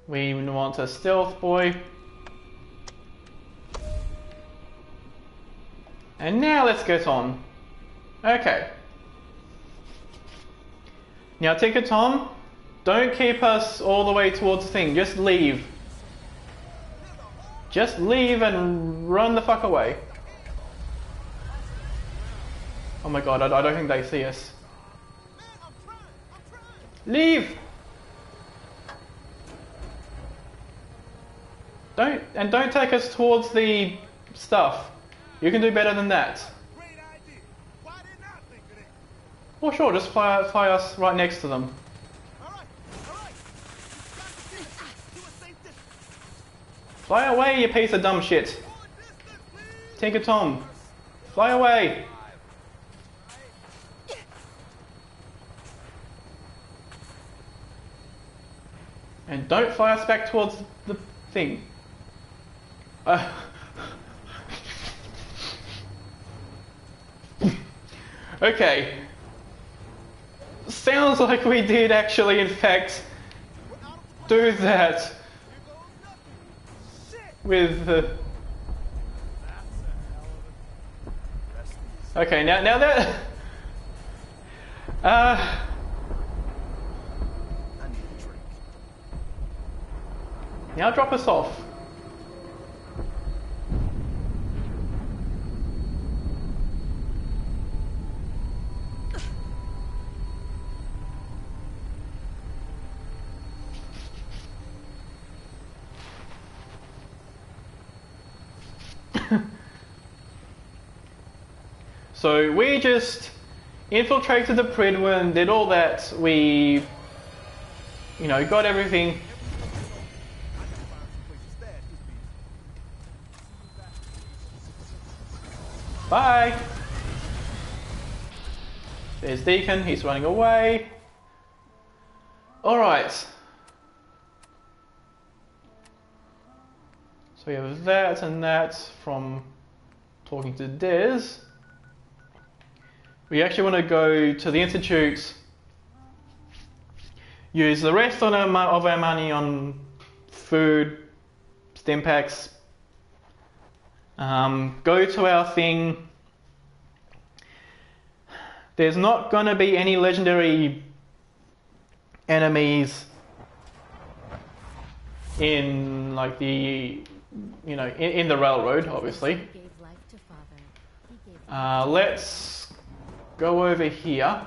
We want a stealth boy. And now let's get on. Okay. Now Tinker Tom, don't keep us all the way towards the thing. Just leave. Just leave and run the fuck away. Oh my god, I don't think they see us. Leave! Don't take us towards the stuff. You can do better than that. Great idea. Why didn't I think of that? Well, sure, just fly us right next to them. All right. You've got to get us to a safe distance. Fly away, you piece of dumb shit. More distance, please. Tinker Tom, fly away. And don't fly us back towards the thing. Okay. Sounds like we did actually, in fact, do that with the... Okay, now that... I need a drink. Now drop us off. So we just infiltrated the Pridwen, did all that, we, you know, got everything. Bye! There's Deacon, he's running away. Alright. So we have that and that from talking to Des. We actually want to go to the Institute, use the rest of our money on food, stim packs, go to our thing. There's not going to be any legendary enemies in like the, you know, in the railroad, obviously. Gave life to Father. He gave Let's go over here.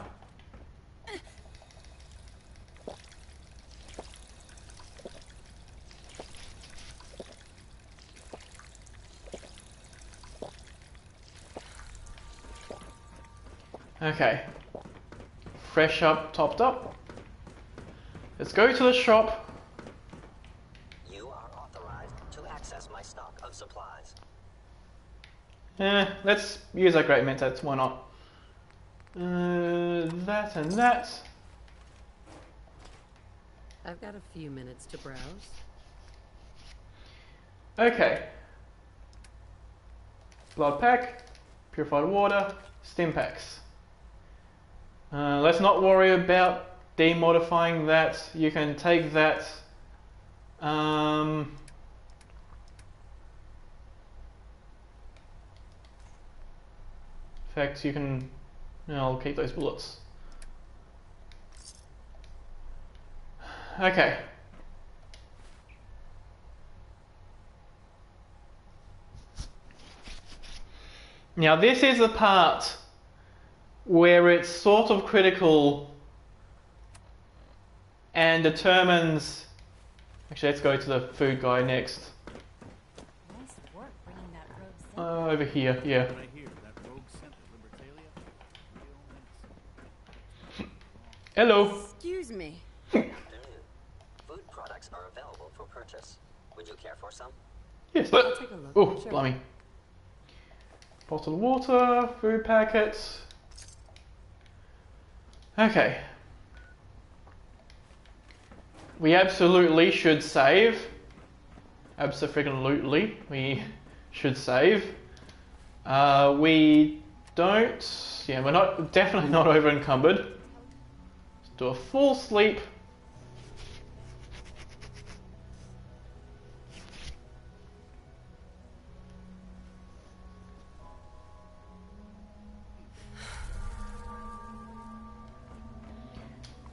Okay. Fresh up, topped up. Let's go to the shop. You are authorized to access my stock of supplies. Let's use our great mentats, why not? That and that. I've got a few minutes to browse. Okay. Blood pack, purified water, stim packs. Let's not worry about demodifying that. You can take that. In fact, you can. I'll keep those bullets. Okay. Now this is the part where it's sort of critical and determines... Actually, let's go to the food guy next. Nice work bringing that rogue scent. Over here, yeah. What I hear, that rogue scent at Libertalia, real nice. Hello. Excuse me. Afternoon. Food products are available for purchase. Would you care for some? Yes. I'll take a look. Oh, Sure. blimey. Bottle of water, food packets. Okay. We absolutely should save. Abso-freaking-lutely, we should save. We don't... Yeah, we're not definitely not over encumbered. Let's do a full sleep.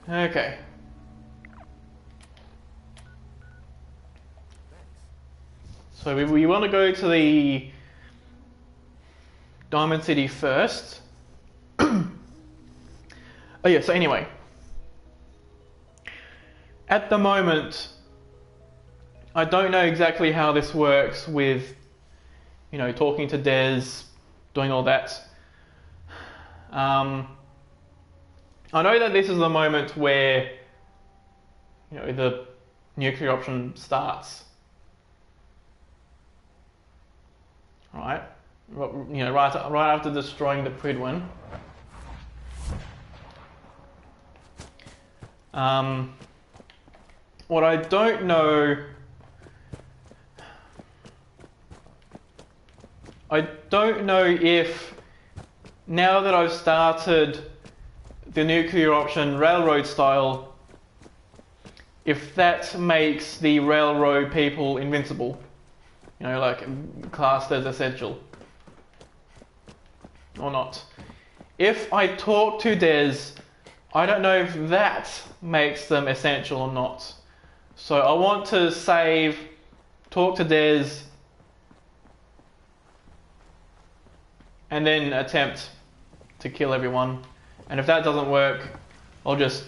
Okay. So we want to go to the Diamond City first. Oh yeah, so anyway. At the moment, I don't know exactly how this works with, you know, talking to Des, doing all that. I know that this is the moment where, you know, the nuclear option starts. Right? You know, right after destroying the Pridwen. What I don't know... I don't know if, now that I've started the nuclear option railroad style, if that makes the railroad people invincible. You know, like classed as essential. Or not. If I talk to Des, I don't know if that makes them essential or not. So I want to save, talk to Des, and then attempt to kill everyone. And if that doesn't work, I'll just,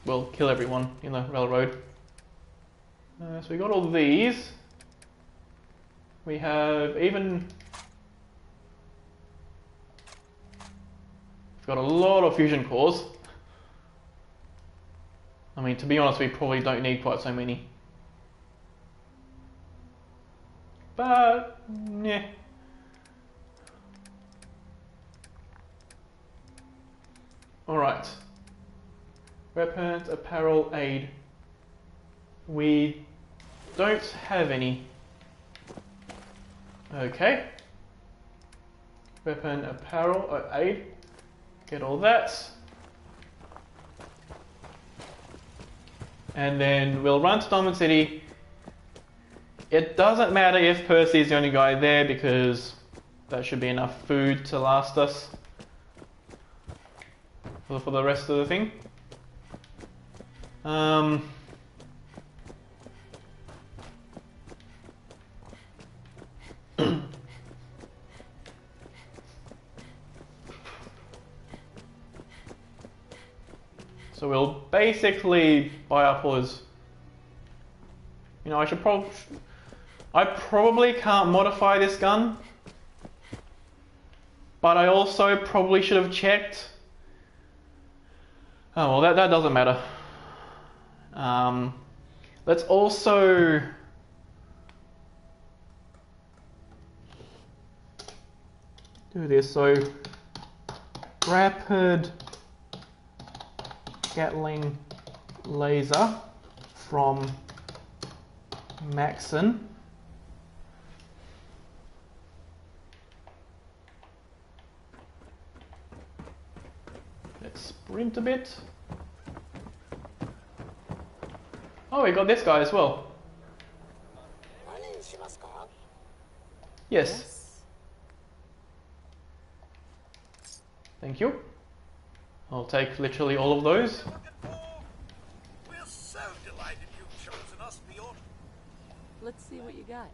well, kill everyone in the railroad. So we got all these. We have even... We've got a lot of fusion cores. I mean, to be honest, we probably don't need quite so many. But, yeah. Alright. Weapons, apparel, aid. We don't have any. Okay. Weapon, apparel, aid. Get all that. And then we'll run to Diamond City. It doesn't matter if Percy's the only guy there because that should be enough food to last us for the rest of the thing. So we'll basically buy up all his... You know, I probably can't modify this gun. But I also probably should have checked. Oh, well, that doesn't matter. Let's also... do this. So, rapid Gatling laser from Maxon. Let's sprint a bit. Oh, we got this guy as well. Yes. Thank you. I'll take literally all of those. We're so delighted you've chosen us for your... Let's see what you got.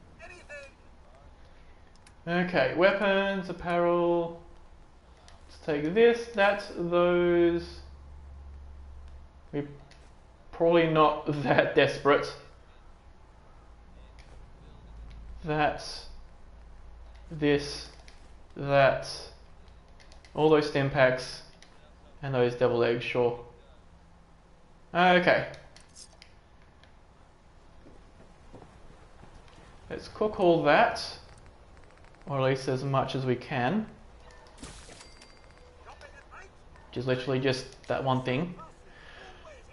Okay, weapons, apparel. Let's take this, that, those. We're probably not that desperate. That, this, that. All those stim packs. And those devil eggs, sure. Okay. Let's cook all that. Or at least as much as we can. Which is literally just that one thing.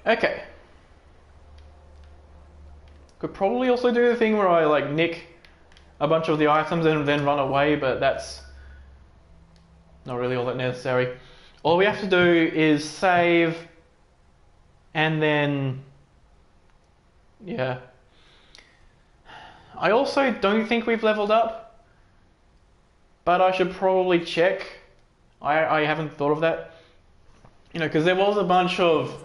Okay. Could probably also do the thing where I like nick a bunch of the items and then run away, but that's not really all that necessary. All we have to do is save and then, yeah. I also don't think we've leveled up, but I should probably check. I haven't thought of that. You know, because there was a bunch of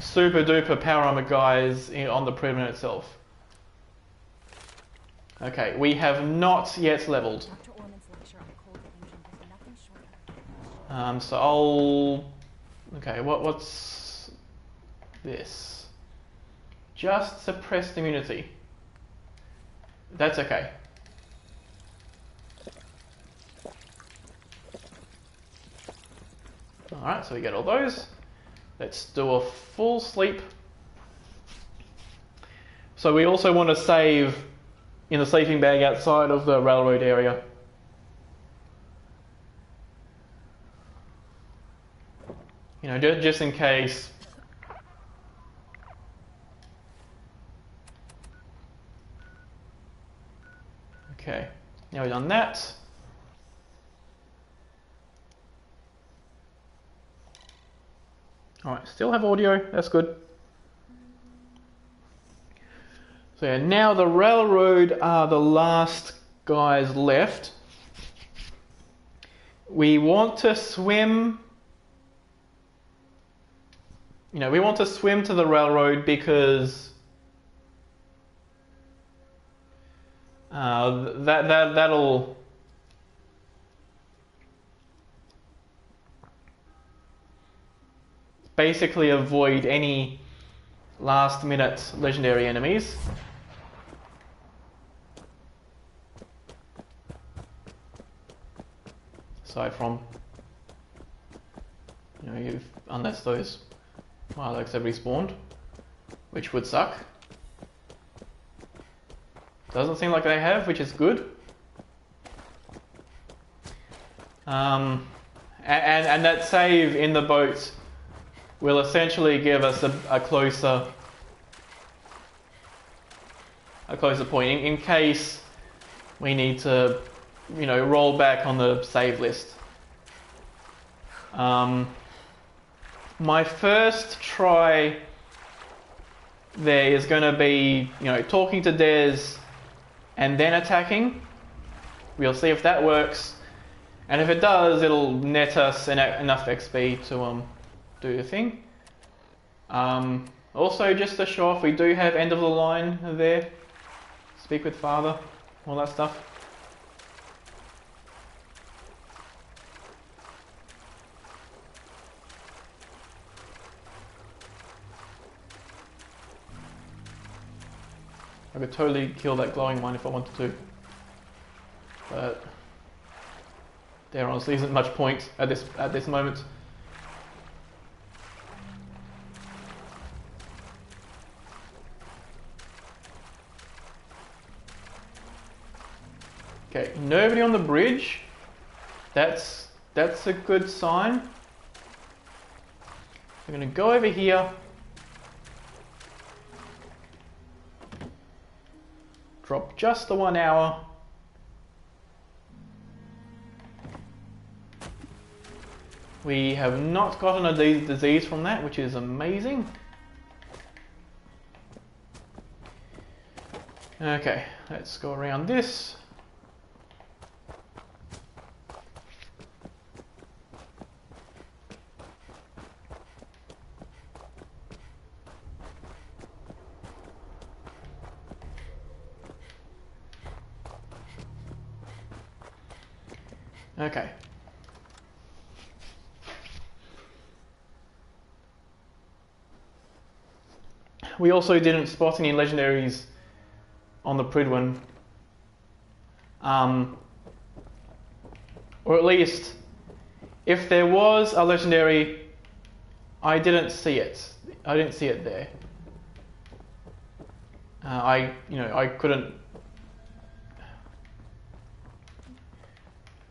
super duper power armor guys on the Pridwen itself. Okay, we have not yet leveled. So I'll... Okay, what's this? just suppressed immunity. That's okay. Alright, so we get all those. Let's do a full sleep. So we also want to save in the sleeping bag outside of the railroad area. You know, just in case. Okay, now we've done that. Alright, still have audio, that's good. So yeah, now the railroad are the last guys left. We want to swim. You know, we want to swim to the railroad because that'll basically avoid any last minute legendary enemies. Aside from, you know, unless those Lilacs have respawned, which would suck. Doesn't seem like they have, which is good. And that save in the boat will essentially give us a closer point in case we need to, you know, roll back on the save list. My first try there is going to be, you know, talking to Dez and then attacking. We'll see if that works, and if it does, it'll net us enough XP to do the thing. Also, just to show off, we do have end of the line there. Speak with Father, all that stuff. I could totally kill that glowing one if I wanted to, but there honestly isn't much point at this moment. Okay, nobody on the bridge. That's a good sign. I'm gonna go over here. Drop just the 1 hour. We have not gotten a disease from that, which is amazing. Okay, let's go around this. Okay. We also didn't spot any legendaries on the Pridwen. Or at least, if there was a legendary, I didn't see it. I didn't see it there. I couldn't.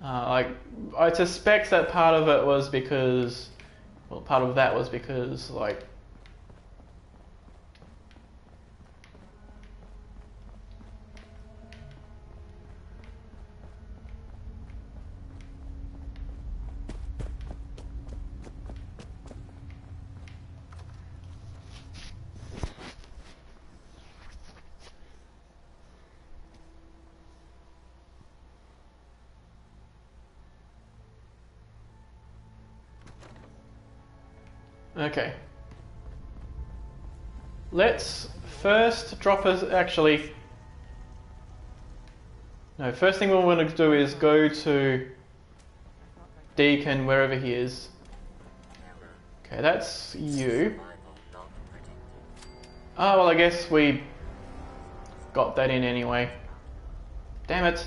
I suspect that part of it was because, well, part of that was because, like, okay. Let's first drop us, actually, no, first thing we want to do is go to Deacon, wherever he is. Okay, that's you. Oh, well, I guess we got that in anyway. Damn it.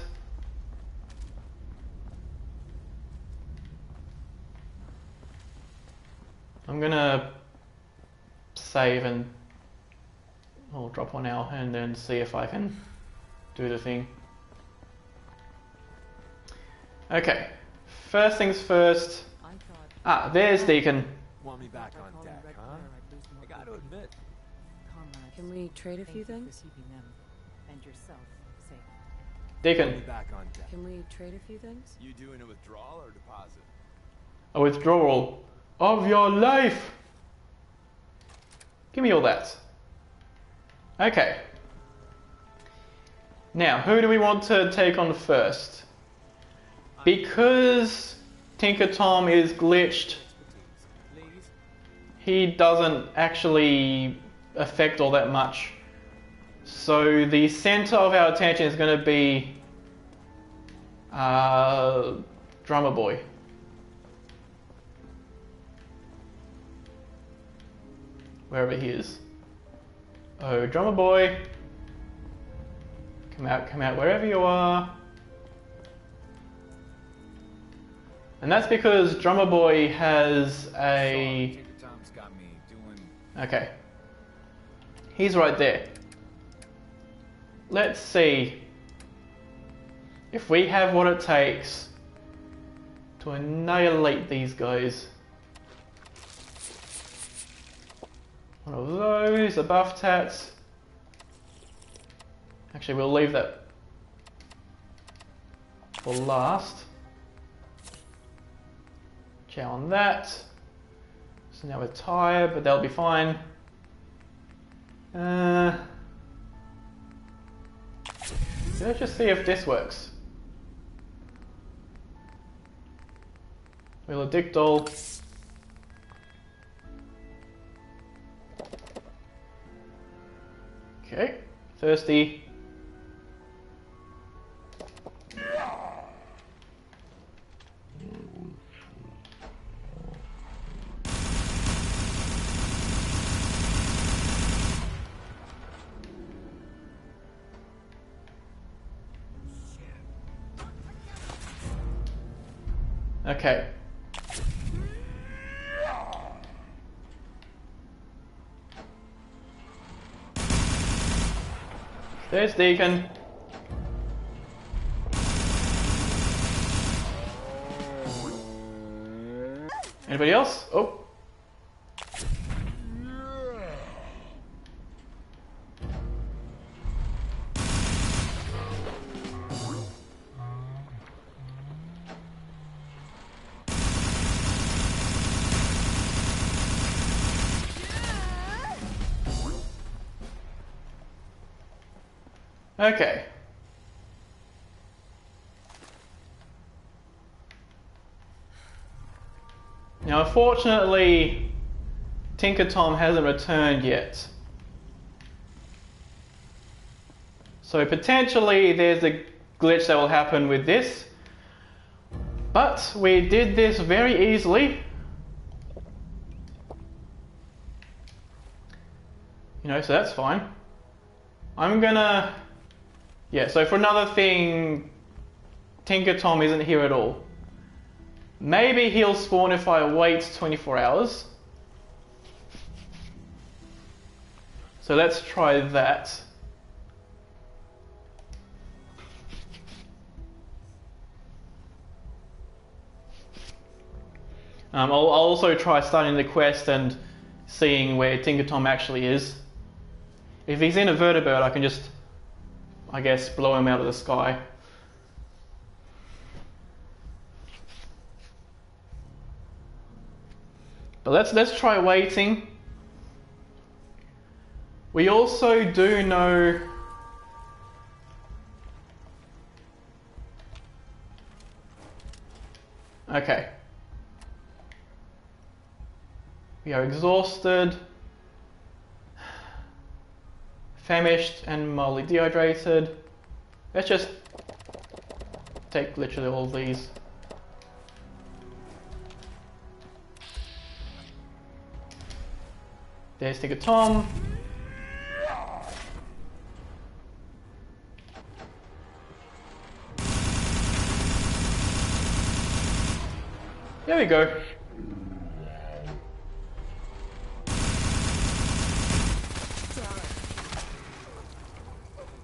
I'm gonna save and I'll drop one out and then see if I can do the thing. Okay, first things first. Ah, there's Deacon. Want me back on deck, huh? I gotta admit. Can we trade a few things? And yourself safe. Want Deacon, me back on deck. Can we trade a few things? You doing a withdrawal or deposit? a withdrawal of your life. Give me all that. Okay. Now, who do we want to take on first? Because Tinker Tom is glitched, he doesn't actually affect all that much. So the center of our attention is going to be Drummer Boy. Wherever he is. Oh, Drummer Boy. Come out wherever you are. And that's because Drummer Boy has a... Tom's got me doing... Okay. He's right there. Let's see if we have what it takes to annihilate these guys. One of those, a buff tats. Actually, we'll leave that for last. Chow on that. So now we're tired, but that'll be fine. Let's just see if this works. We'll addict all. Okay, thirsty. Okay. There's Deacon. Anybody else? Oh. Okay. Now, unfortunately, Tinker Tom hasn't returned yet. So potentially there's a glitch that will happen with this. But we did this very easily. You know, so that's fine. I'm gonna... Yeah, so for another thing, Tinker Tom isn't here at all. Maybe he'll spawn if I wait 24 hours. So let's try that. I'll also try starting the quest and seeing where Tinker Tom actually is. If he's in a vertibird, I can just, I guess, blow him out of the sky. But let's try waiting. We also do know okay. We are exhausted, famished, and mildly dehydrated. Let's just take literally all of these. There's Tinker Tom.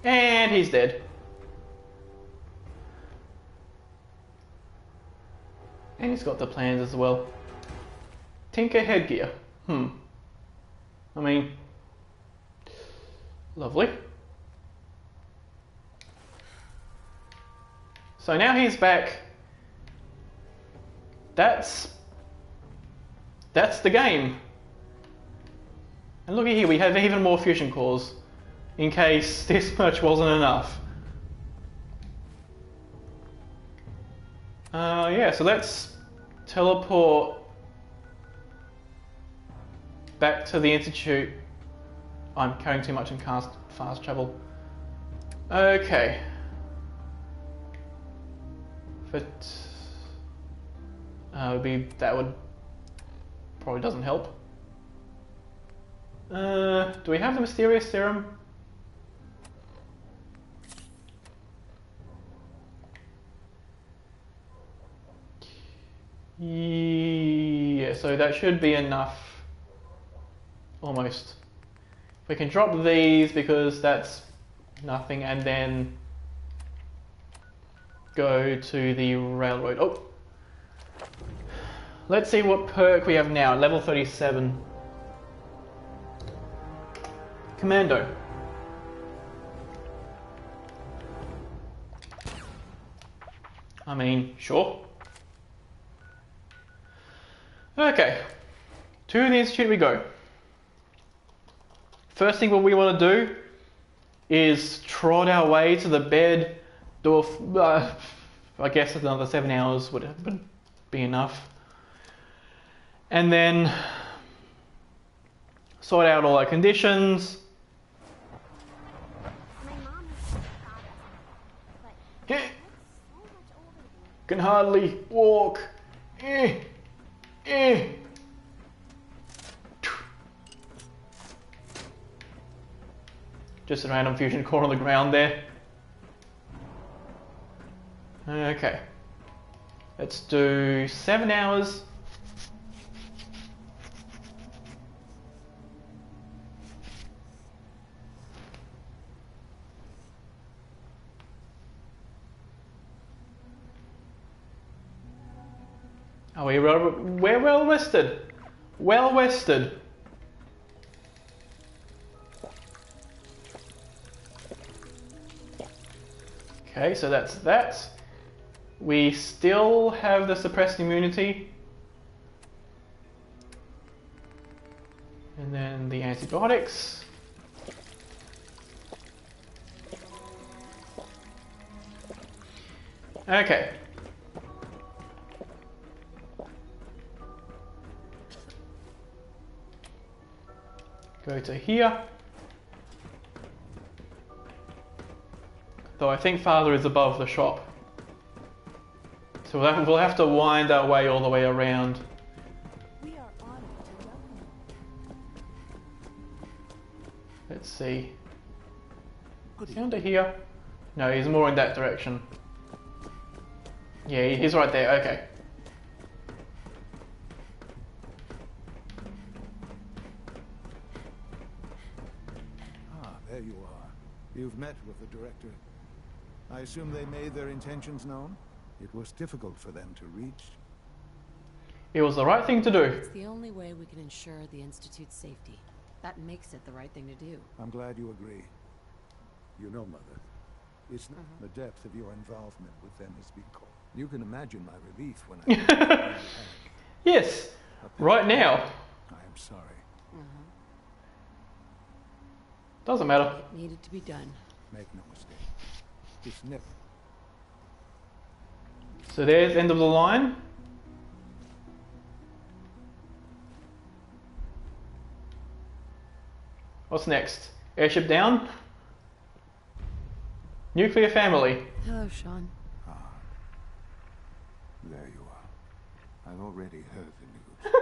And he's dead. And he's got the plans as well. Tinker headgear. I mean, lovely. So now he's back. That's the game. And look at here, we have even more fusion cores in case this much wasn't enough. Yeah, so let's teleport back to the Institute. I'm carrying too much in fast travel. Okay. But that would probably doesn't help. Do we have the mysterious serum? Yeah, so that should be enough. Almost. We can drop these because that's nothing, and then go to the railroad. Oh! Let's see what perk we have now. Level 37. Commando. I mean, sure. Okay. To the Institute we go. First thing what we want to do is trot our way to the bed. Do I guess another 7 hours would be enough. And then sort out all our conditions. Can hardly walk. Just a random fusion core on the ground there. Okay. Let's do 7 hours. We're well rested. Well rested. Okay, so that's that. We still have the suppressed immunity. And then the antibiotics. Okay. Go to here. Though I think Father is above the shop. So we'll have to wind our way all the way around. We are honored to welcome Let's see. Is he under here? No, he's more in that direction. Yeah, he's right there. Okay. Ah, there you are. You've met with the director. I assume they made their intentions known? It was difficult for them to reach. It was the right thing to do. It's the only way we can ensure the Institute's safety. That makes it the right thing to do. I'm glad you agree. You know, Mother, it's not the depth of your involvement with them has been called. You can imagine my relief when I... Yes, right now. I am sorry. Doesn't matter. It needed to be done. Make no mistake. It's never... So there's end of the line. What's next? Airship down. Nuclear family. Hello, Sean. Ah, there you are. I've already heard the news.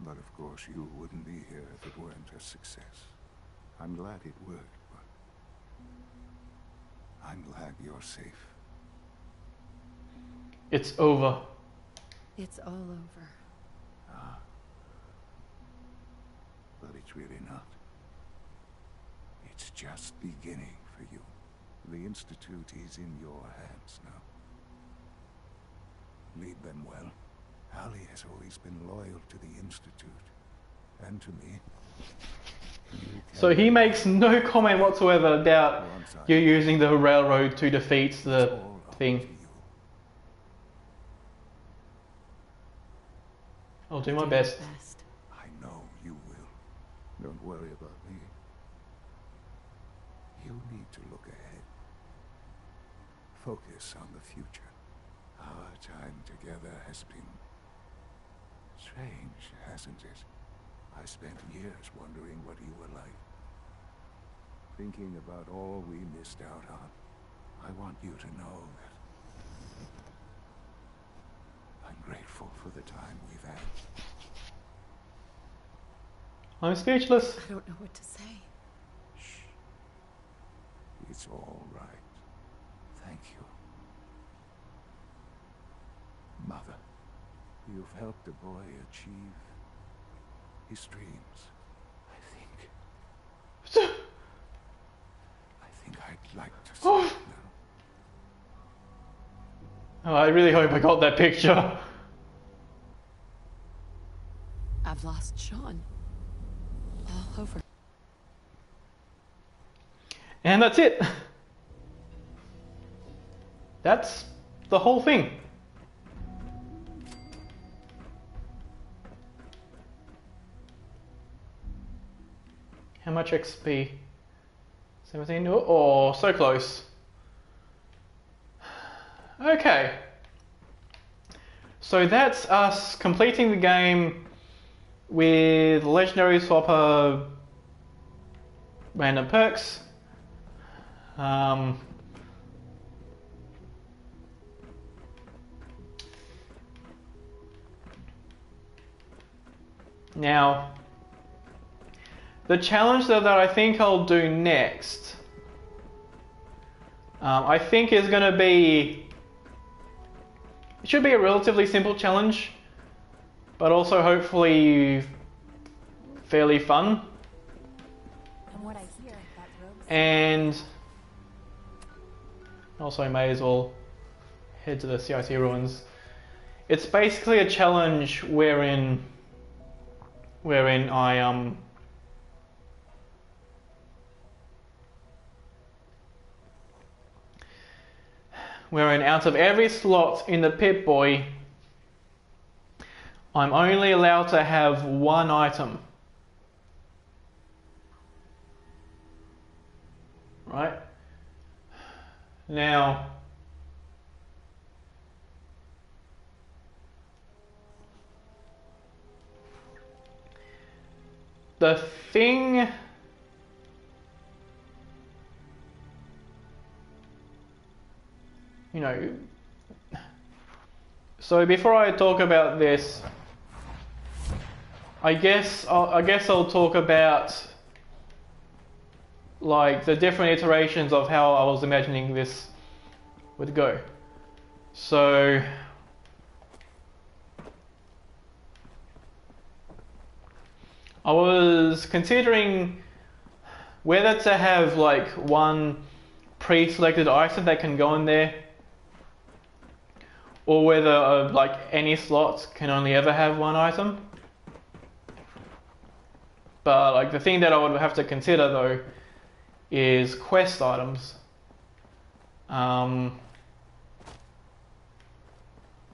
But of course you wouldn't be here if it weren't a success. I'm glad it worked, but I'm glad you're safe. It's over. It's all over. Ah. But it's really not. It's just beginning for you. The Institute is in your hands now. Lead them well. Ali has always been loyal to the Institute. And to me. So he makes no comment whatsoever about you using the railroad to defeat the thing. I'll do my best. I know you will. Don't worry about me. You need to look ahead. Focus on the future. Our time together has been strange, hasn't it? I spent years wondering what you were like. Thinking about all we missed out on. I want you to know that I'm grateful for the time we've had. I'm speechless. I don't know what to say. Shh. It's all right. Thank you. Mother, you've helped a boy achieve his dreams, I think I'd like to see it now. Oh, I really hope I got that picture. I've lost Sean. All over. And that's it. That's the whole thing. How much XP? 17? Oh, so close. Okay. So that's us completing the game with Legendary Swapper random perks. Now, the challenge that I think I'll do next, I think is going to be, it should be a relatively simple challenge, but also hopefully fairly fun. From what I hear, that rogue And also I may as well head to the CIT ruins. It's basically a challenge wherein I wherein out of every slot in the Pip-Boy, I'm only allowed to have one item. Right? Now, the thing so before I talk about this, I guess I'll talk about like the different iterations of how I was imagining this would go. So I was considering whether to have like one pre-selected item that can go in there, or whether like any slots can only ever have one item. But like the thing that I would have to consider though is quest items. But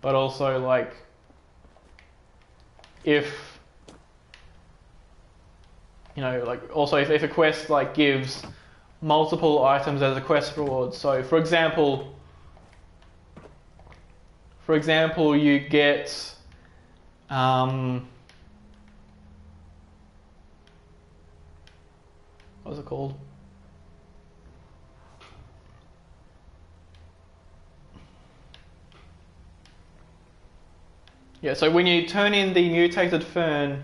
also like if if a quest like gives multiple items as a quest reward. So for example you get what's it called? Yeah, so when you turn in the mutated fern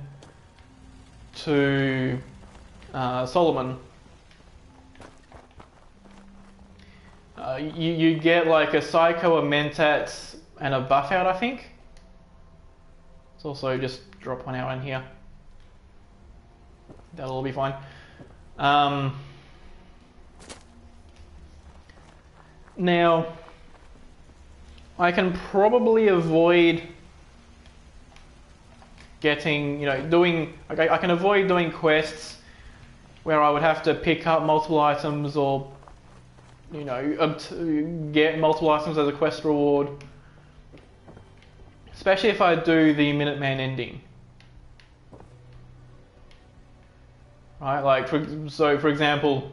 to Solomon, you get like a Psycho, a Mentats, and a buff out, I think. Let's also just drop one out in here. That'll all be fine. Now, I can probably avoid getting, I can avoid doing quests where I would have to pick up multiple items or, get multiple items as a quest reward. Especially if I do the Minuteman ending. Right, like, for example,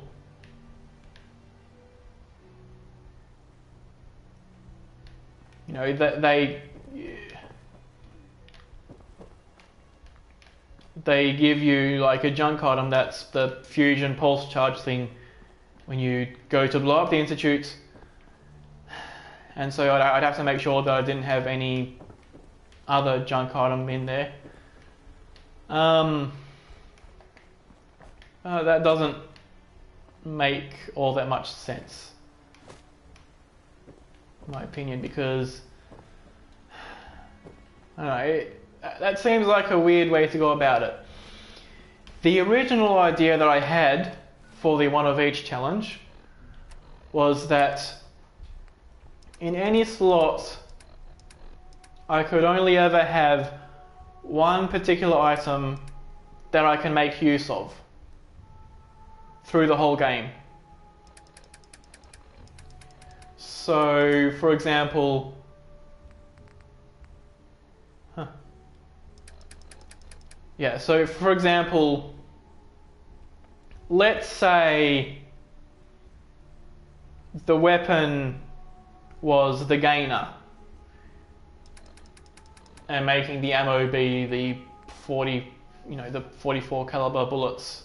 they give you like a junk item, that's the fusion pulse charge thing when you go to blow up the Institute, and so I'd have to make sure that I didn't have any other junk item in there. That doesn't make all that much sense, in my opinion, because I don't know, that seems like a weird way to go about it. The original idea that I had for the one of each challenge was that in any slot I could only ever have one particular item that I can make use of through the whole game. So, for example, so for example, let's say the weapon was the gainer and making the ammo be the 44 caliber bullets.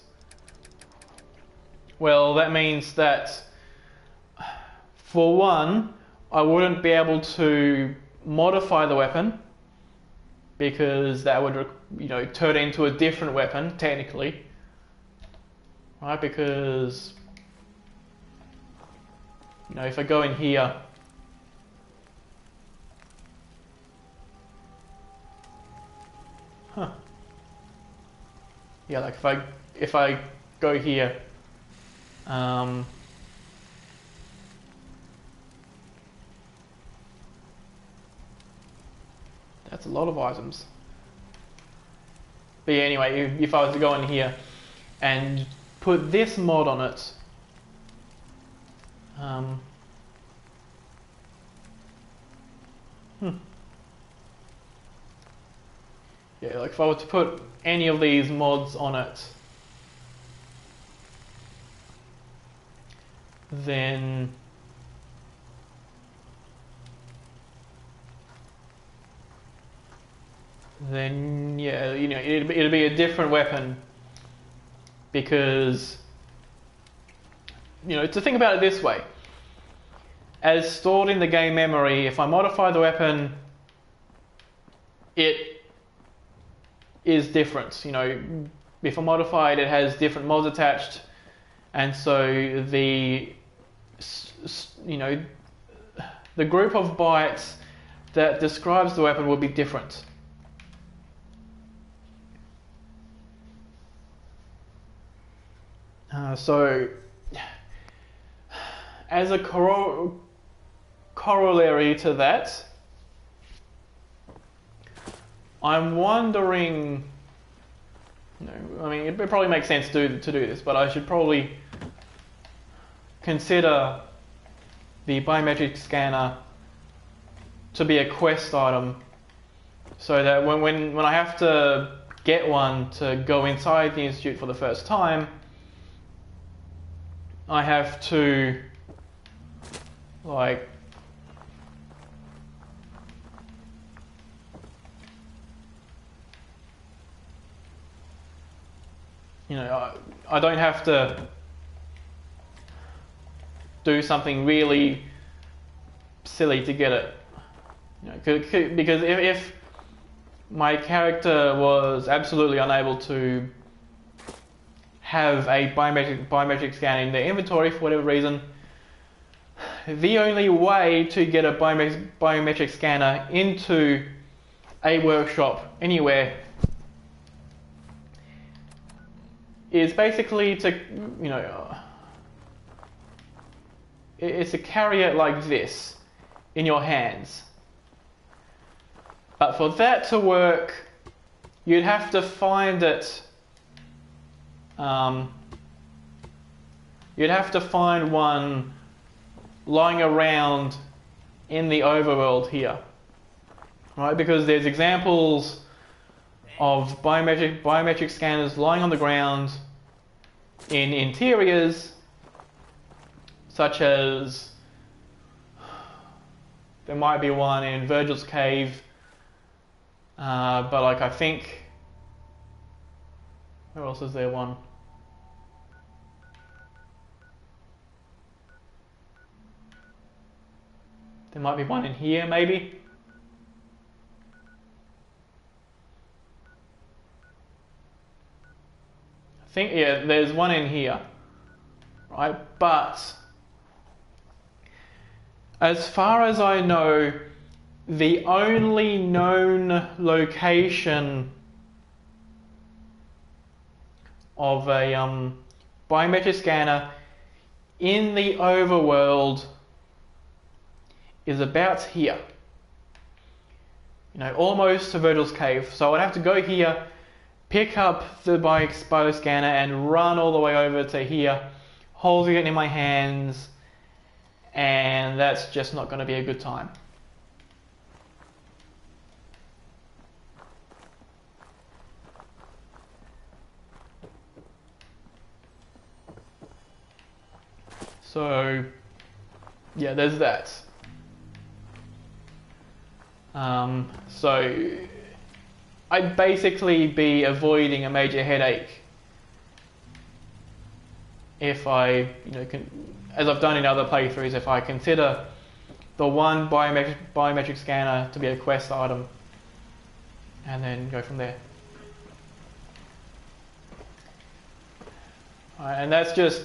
Well, that means that for one, I wouldn't be able to modify the weapon because that would, turn into a different weapon technically, right? Because, if I go in here, like if I go here, that's a lot of items. But yeah, anyway, if I was to go in here and put this mod on it, yeah, like if I were to put any of these mods on it, then yeah, it'd be a different weapon, because to think about it this way, as stored in the game memory, if I modify the weapon, it is different. If I modify it, it has different mods attached, and so the group of bytes that describes the weapon will be different. So, as a corollary to that, I'm wondering, it probably makes sense to do this, but I should probably consider the biometric scanner to be a quest item, so that when I have to get one to go inside the Institute for the first time, I have to I don't have to do something really silly to get it. Because if my character was absolutely unable to have a biometric scan in their inventory for whatever reason, the only way to get a biometric scanner into a workshop anywhere is basically to is to carry it like this in your hands. But for that to work, you'd have to find it. You'd have to find one lying around in the overworld here, right? Because there's examples of biometric scanners lying on the ground in interiors, such as there might be one in Virgil's Cave, but like I think, where else is there one? There might be one in here, maybe. I think, yeah, there's one in here, right? But as far as I know, the only known location of a biometric scanner in the overworld is about here. You know, almost to Virgil's Cave. So I'd have to go here, pick up the bioscanner and run all the way over to here, holding it in my hands, and that's just not going to be a good time. So, yeah, there's that. So I'd basically be avoiding a major headache if I, as I've done in other playthroughs, if I consider the one biometric scanner to be a quest item, and then go from there. And that's just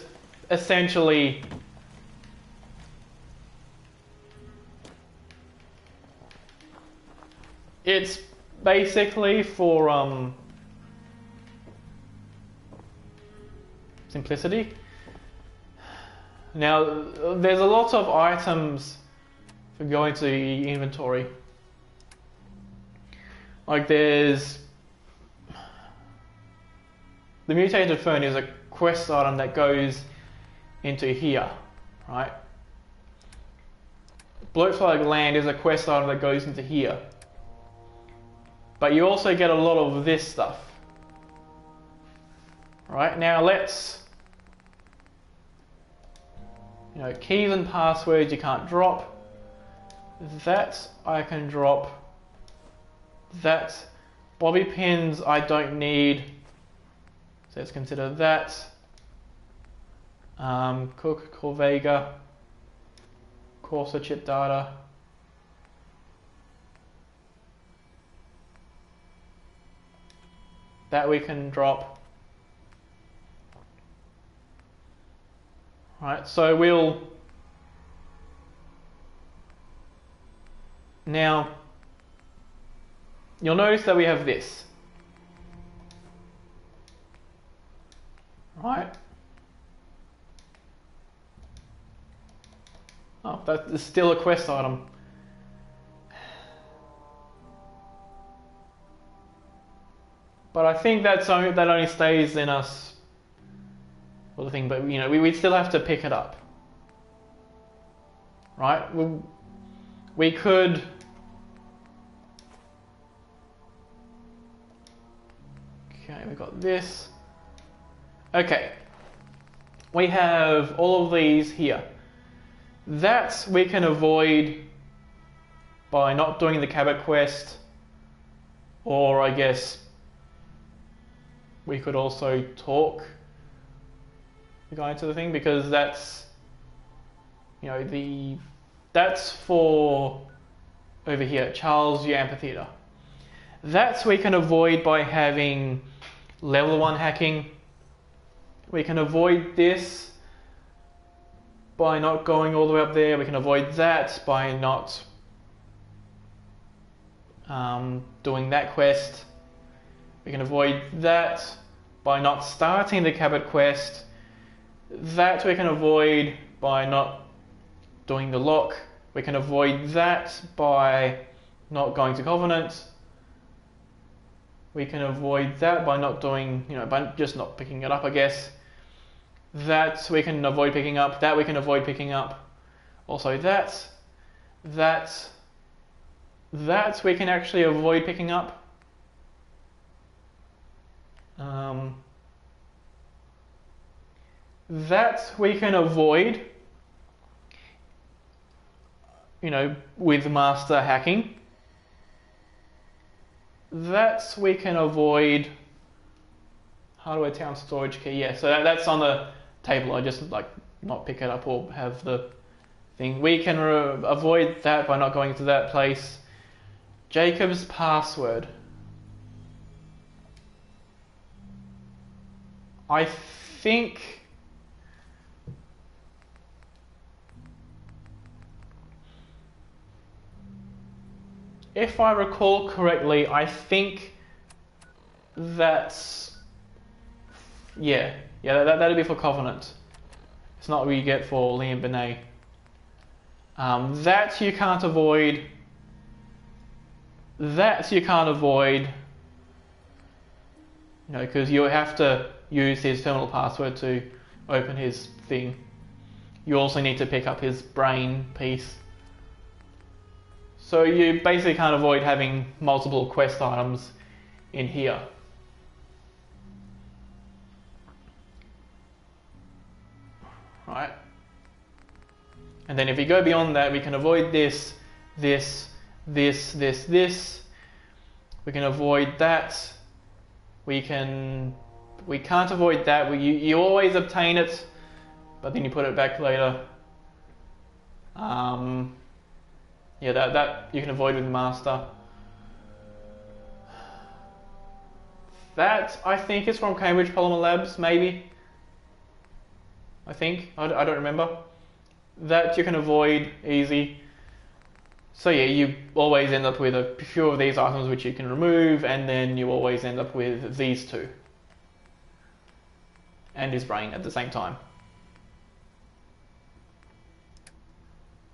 essentially it's basically for simplicity. Now, there's a lot of items for going to the inventory. Like there's the mutated fern is a quest item that goes into here, right? Bloatflag land is a quest item that goes into here. But you also get a lot of this stuff. Right, now let's, keys and passwords you can't drop. That I can drop. That bobby pins I don't need. So let's consider that. Cook, Corvega, Corsa chip data. That we can drop. Right, so we'll now you'll notice that we have this. Right? Oh, that is still a quest item. But I think that only stays in us. Well, the thing, but we'd still have to pick it up, right? We could. Okay, we got this. Okay, we have all of these here. That we can avoid by not doing the Cabot quest, or I guess we could also talk the guy into the thing, because that's that's for over here, Charles U Amphitheater. That's we can avoid by having level 1 hacking. We can avoid this by not going all the way up there. We can avoid that by not doing that quest. We can avoid that by not starting the Cabot quest. That we can avoid by not doing the lock. We can avoid that by not going to Covenant. We can avoid that by not doing, by just not picking it up, I guess. That we can avoid picking up. That we can avoid picking up. Also that we can actually avoid picking up. That we can avoid, with master hacking. That we can avoid hardware town storage key. Yeah, so that's on the table. I just not pick it up or have the thing. We can avoid that by not going to that place. Jacob's password. I think if I recall correctly, I think that's that'd be for Covenant. It's not what you get for Liam Benet. That you can't avoid. That you can't avoid. Because you have to use his terminal password to open his thing. You also need to pick up his brain piece. So you basically can't avoid having multiple quest items in here. Right? And then if we go beyond that, we can avoid this. We can avoid that. We can't avoid that. You always obtain it, but then you put it back later. That you can avoid with master. That I think is from Cambridge Polymer Labs, maybe. I think. I don't remember. That you can avoid easy. So yeah, you always end up with a few of these items which you can remove, and then you always end up with these two. And his brain at the same time.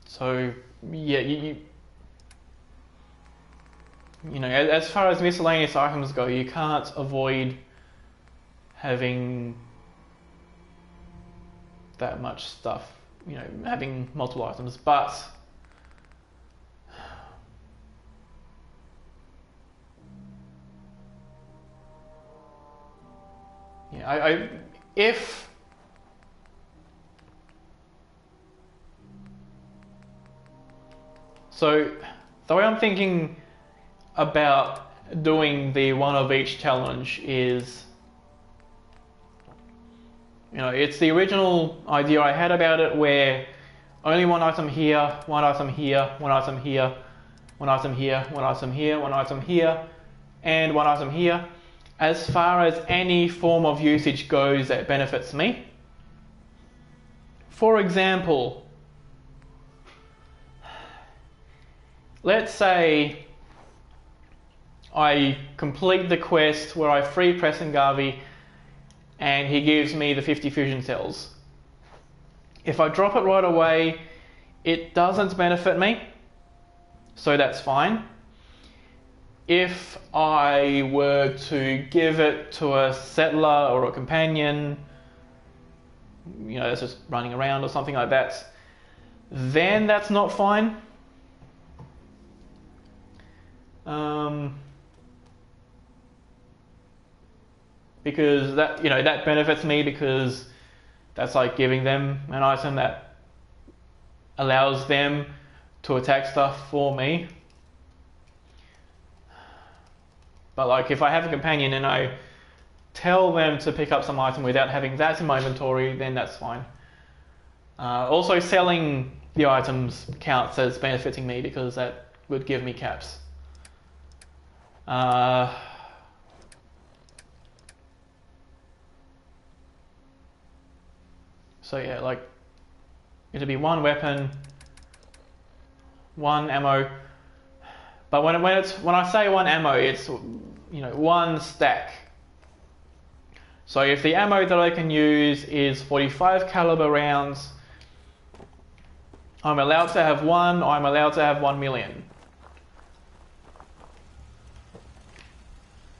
So yeah, as far as miscellaneous items go, you can't avoid having that much stuff, having multiple items, but if so, the way I'm thinking about doing the one of each challenge is, it's the original idea I had about it, where only one item here, one item here, one item here, one item here, one item here, one item here, and one item here. As far as any form of usage goes that benefits me. For example, let's say I complete the quest where I free Preston Garvey and he gives me the 50 fusion cells. If I drop it right away, it doesn't benefit me, so that's fine. If I were to give it to a settler or a companion, that's just running around or something like that, then that's not fine. Because that benefits me, because that's like giving them an item that allows them to attack stuff for me. But if I have a companion and I tell them to pick up some item without having that in my inventory, then that's fine. Also, selling the items counts as benefiting me, because that would give me caps. So yeah, it'll be one weapon, one ammo. But when I say one ammo, it's one stack. So if the ammo that I can use is 45 caliber rounds, I'm allowed to have one, I'm allowed to have 1 million.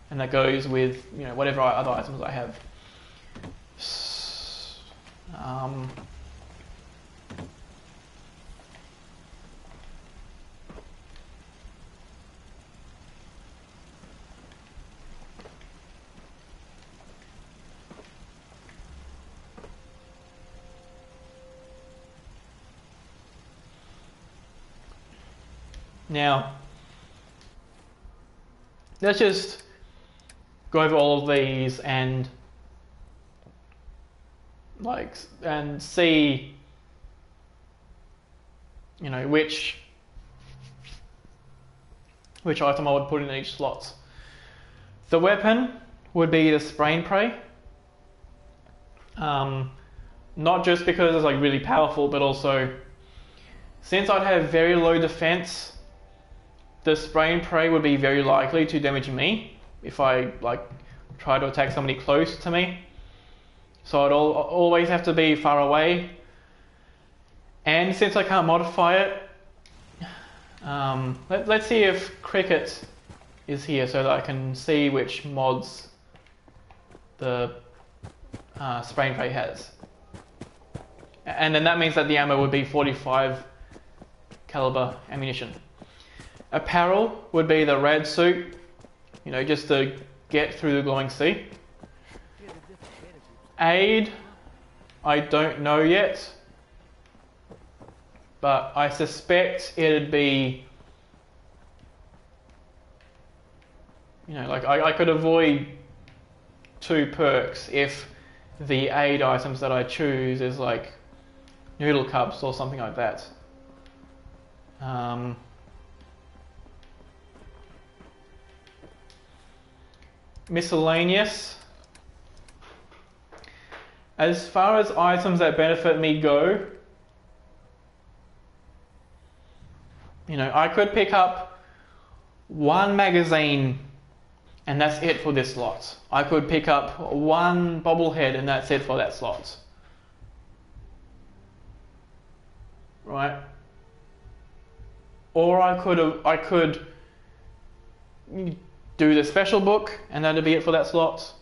And that goes with, you know, whatever other items I have. Now, let's just go over all of these and see, you know, which item I would put in each slot. The weapon would be the spray and pray. Not just because it's like really powerful, but also since I'd have very low defense, the spray and pray would be very likely to damage me if I like try to attack somebody close to me. So I'd always have to be far away. And since I can't modify it, let's see if cricket is here so that I can see which mods the spray and pray has. And then that means that the ammo would be 45 caliber ammunition. Apparel would be the rad suit, you know, just to get through the glowing sea. Aid, I don't know yet, but I suspect it'd be, you know, like I could avoid 2 perks if the aid items that I choose is like noodle cups or something like that. Miscellaneous. As far as items that benefit me go, you know, I could pick up 1 magazine and that's it for this slot. I could pick up 1 bobblehead and that's it for that slot. Right? Or I could do the special book and that'd be it for that slot.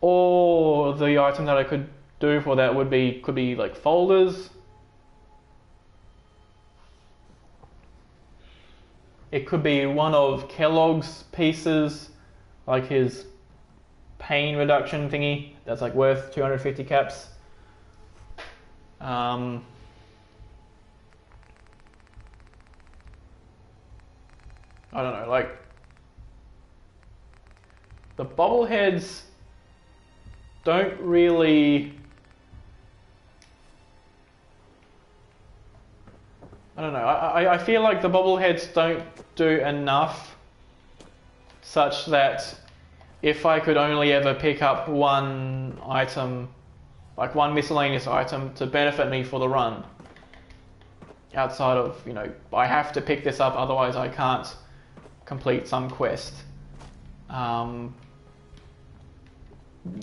Or the item that I could do for that could be like folders. It could be one of Kellogg's pieces, like his pain reduction thingy that's like worth 250 caps. I don't know, like the bobbleheads don't really, I don't know, I feel like the bobbleheads don't do enough such that if I could only ever pick up 1 item, like 1 miscellaneous item to benefit me for the run, outside of, you know, I have to pick this up otherwise I can't complete some quest.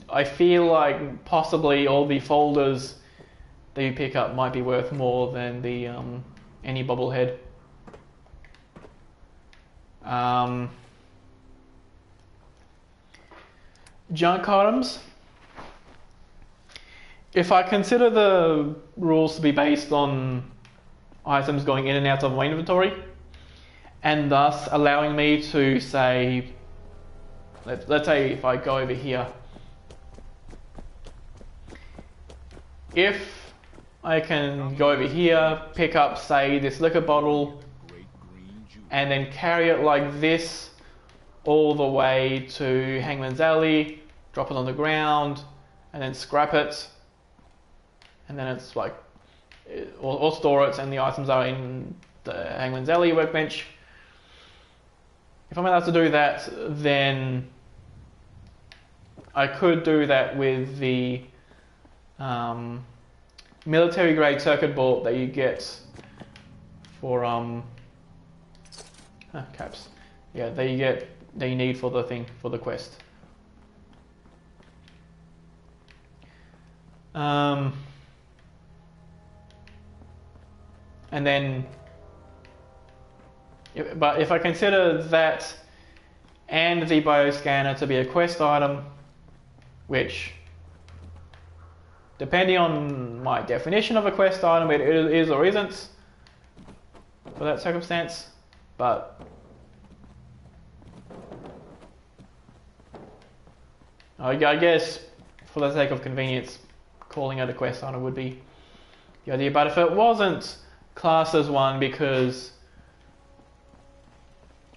I feel like possibly all the folders that you pick up might be worth more than the any bobblehead. Junk items. If I consider the rules to be based on items going in and out of my inventory, and thus allowing me to say, let's say if I go over here, if I can go over here, pick up, say, this liquor bottle, and then carry it like this all the way to Hangman's Alley, drop it on the ground, and then scrap it, and then it's like, or store it, and the items are in the Hangman's Alley workbench. If I'm allowed to do that, then I could do that with the military grade circuit board that you get for caps. Yeah, that you need for the thing, for the quest. And then, but if I consider that and the bioscanner to be a quest item, which, depending on my definition of a quest item, it is or isn't for that circumstance, but I guess for the sake of convenience, calling it a quest item would be the idea. But if it wasn't classed as one because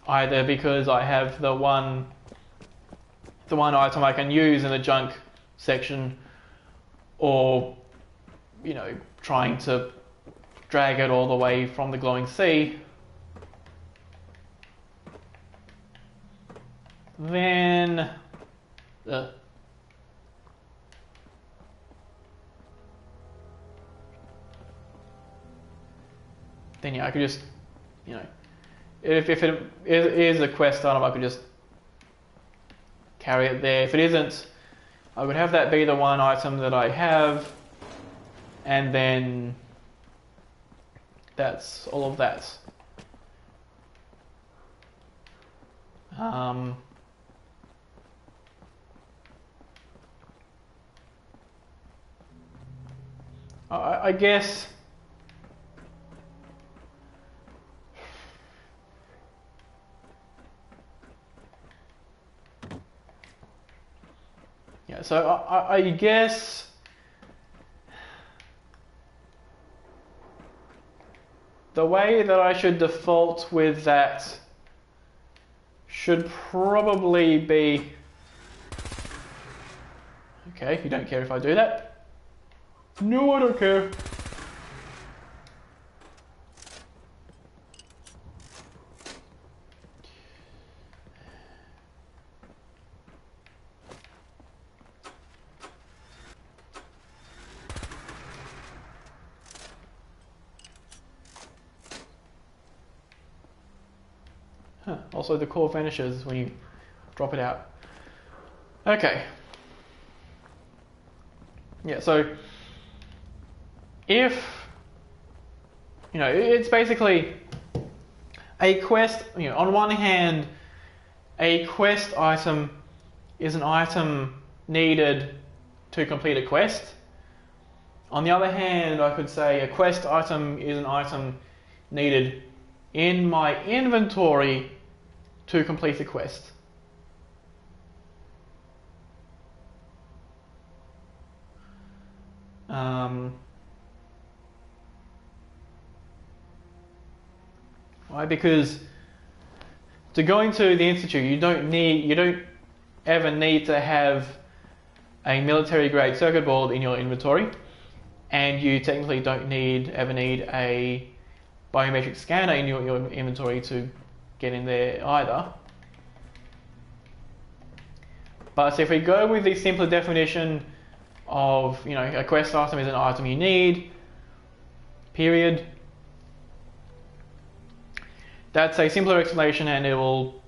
I have the one item I can use in the junk section, or trying to drag it all the way from the glowing sea, then yeah, I could just, if it is a quest item, I could just carry it there. If it isn't, I would have that be the one item that I have, and then that's all of that. I guess yeah, so I guess the way that I should default with that should probably be, okay, you don't care if I do that? No, I don't care. Also, the core vanishes when you drop it out. Okay. Yeah, so if, it's basically a quest, on one hand, a quest item is an item needed to complete a quest. On the other hand, I could say a quest item is an item needed in my inventory to complete a quest. Why? Because to go into the Institute, you don't ever need to have a military grade circuit board in your inventory, and you technically don't ever need a biometric scanner in your inventory to get in there either. But so if we go with the simpler definition of, a quest item is an item you need, period. That's a simpler explanation, and it will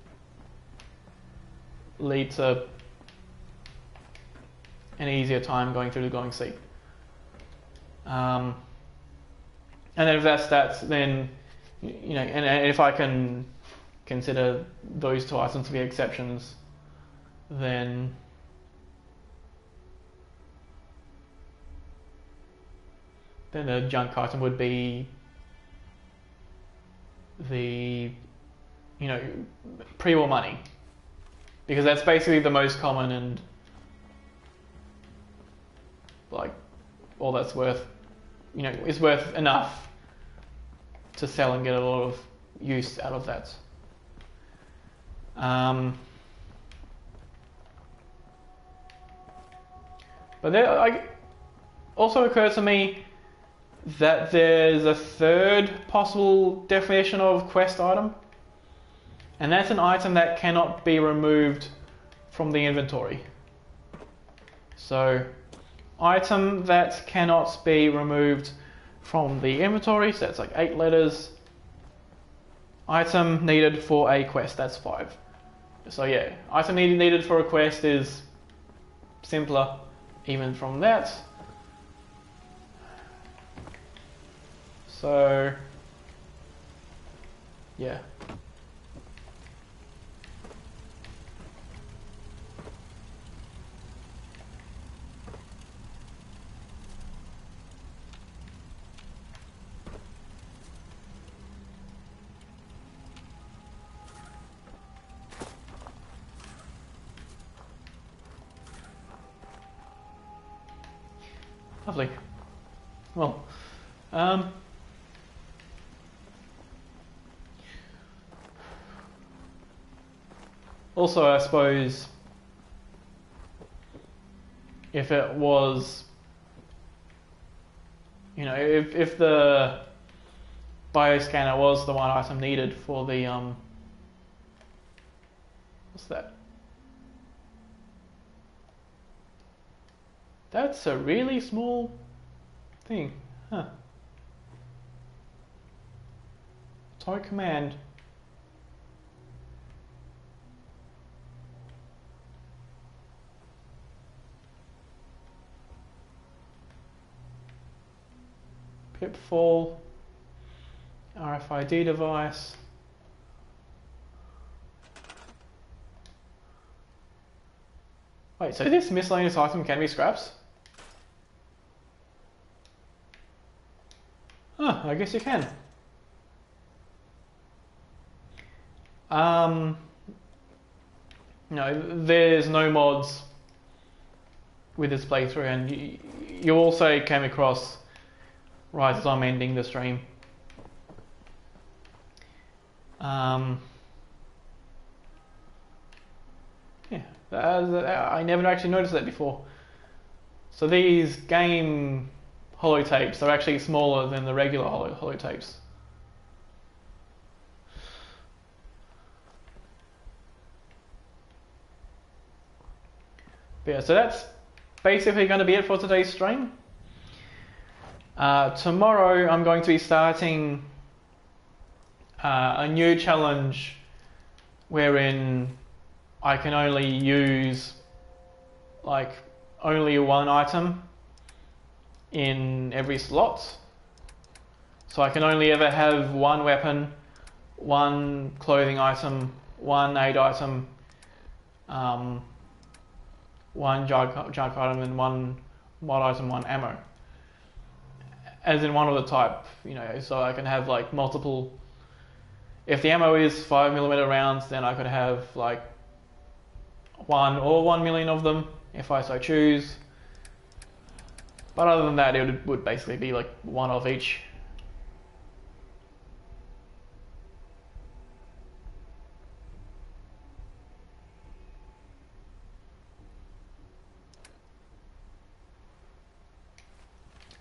lead to an easier time going through the glowing sea. And then if that's that, then, and if I can consider those two items to be exceptions, then the junk item would be the, pre-war money, because that's basically the most common and all that's worth, is worth enough to sell and get a lot of use out of that. But there also occurred to me that there's a third possible definition of quest item, and that's an item that cannot be removed from the inventory. So, item that cannot be removed from the inventory, so that's like 8 letters. Item needed for a quest, that's 5. So yeah, item needed for a quest is simpler even from that. So Yeah. Lovely. Well, also I suppose if it was, you know, if the bioscanner was the one item needed for the what's that? That's a really small thing, huh? Atomic command. Pitfall. RFID device. Wait, so this miscellaneous item can be scraps? Oh, I guess you can. No, there's no mods with this playthrough, and you also came across right as I'm ending the stream. Yeah, I never actually noticed that before. So these game holotapes are actually smaller than the regular holotapes. But yeah, so that's basically going to be it for today's stream. Tomorrow I'm going to be starting a new challenge wherein I can only use like only one item in every slot. So I can only ever have one weapon, one clothing item, one aid item, one junk item, and one mod item, one ammo. As in one of the type, you know, so I can have like multiple. If the ammo is 5mm rounds, then I could have like 1 or 1 million of them if I so choose. But other than that, it would basically be like one of each.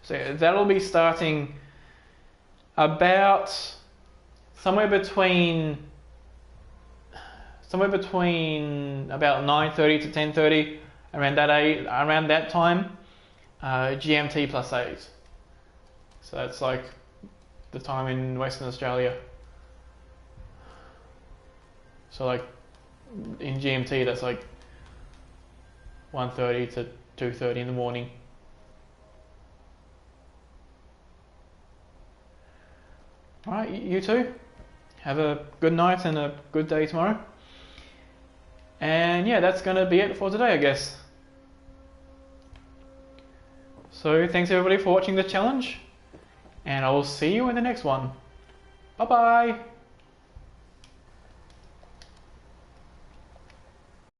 So yeah, that'll be starting about somewhere between about 9:30 to 10:30, around that time, GMT +8. So that's like the time in Western Australia. So like in GMT, that's like 1:30 to 2:30 in the morning. Alright, you two, have a good night and a good day tomorrow. And yeah, that's going to be it for today, I guess. So thanks everybody for watching the challenge, and I will see you in the next one. Bye bye!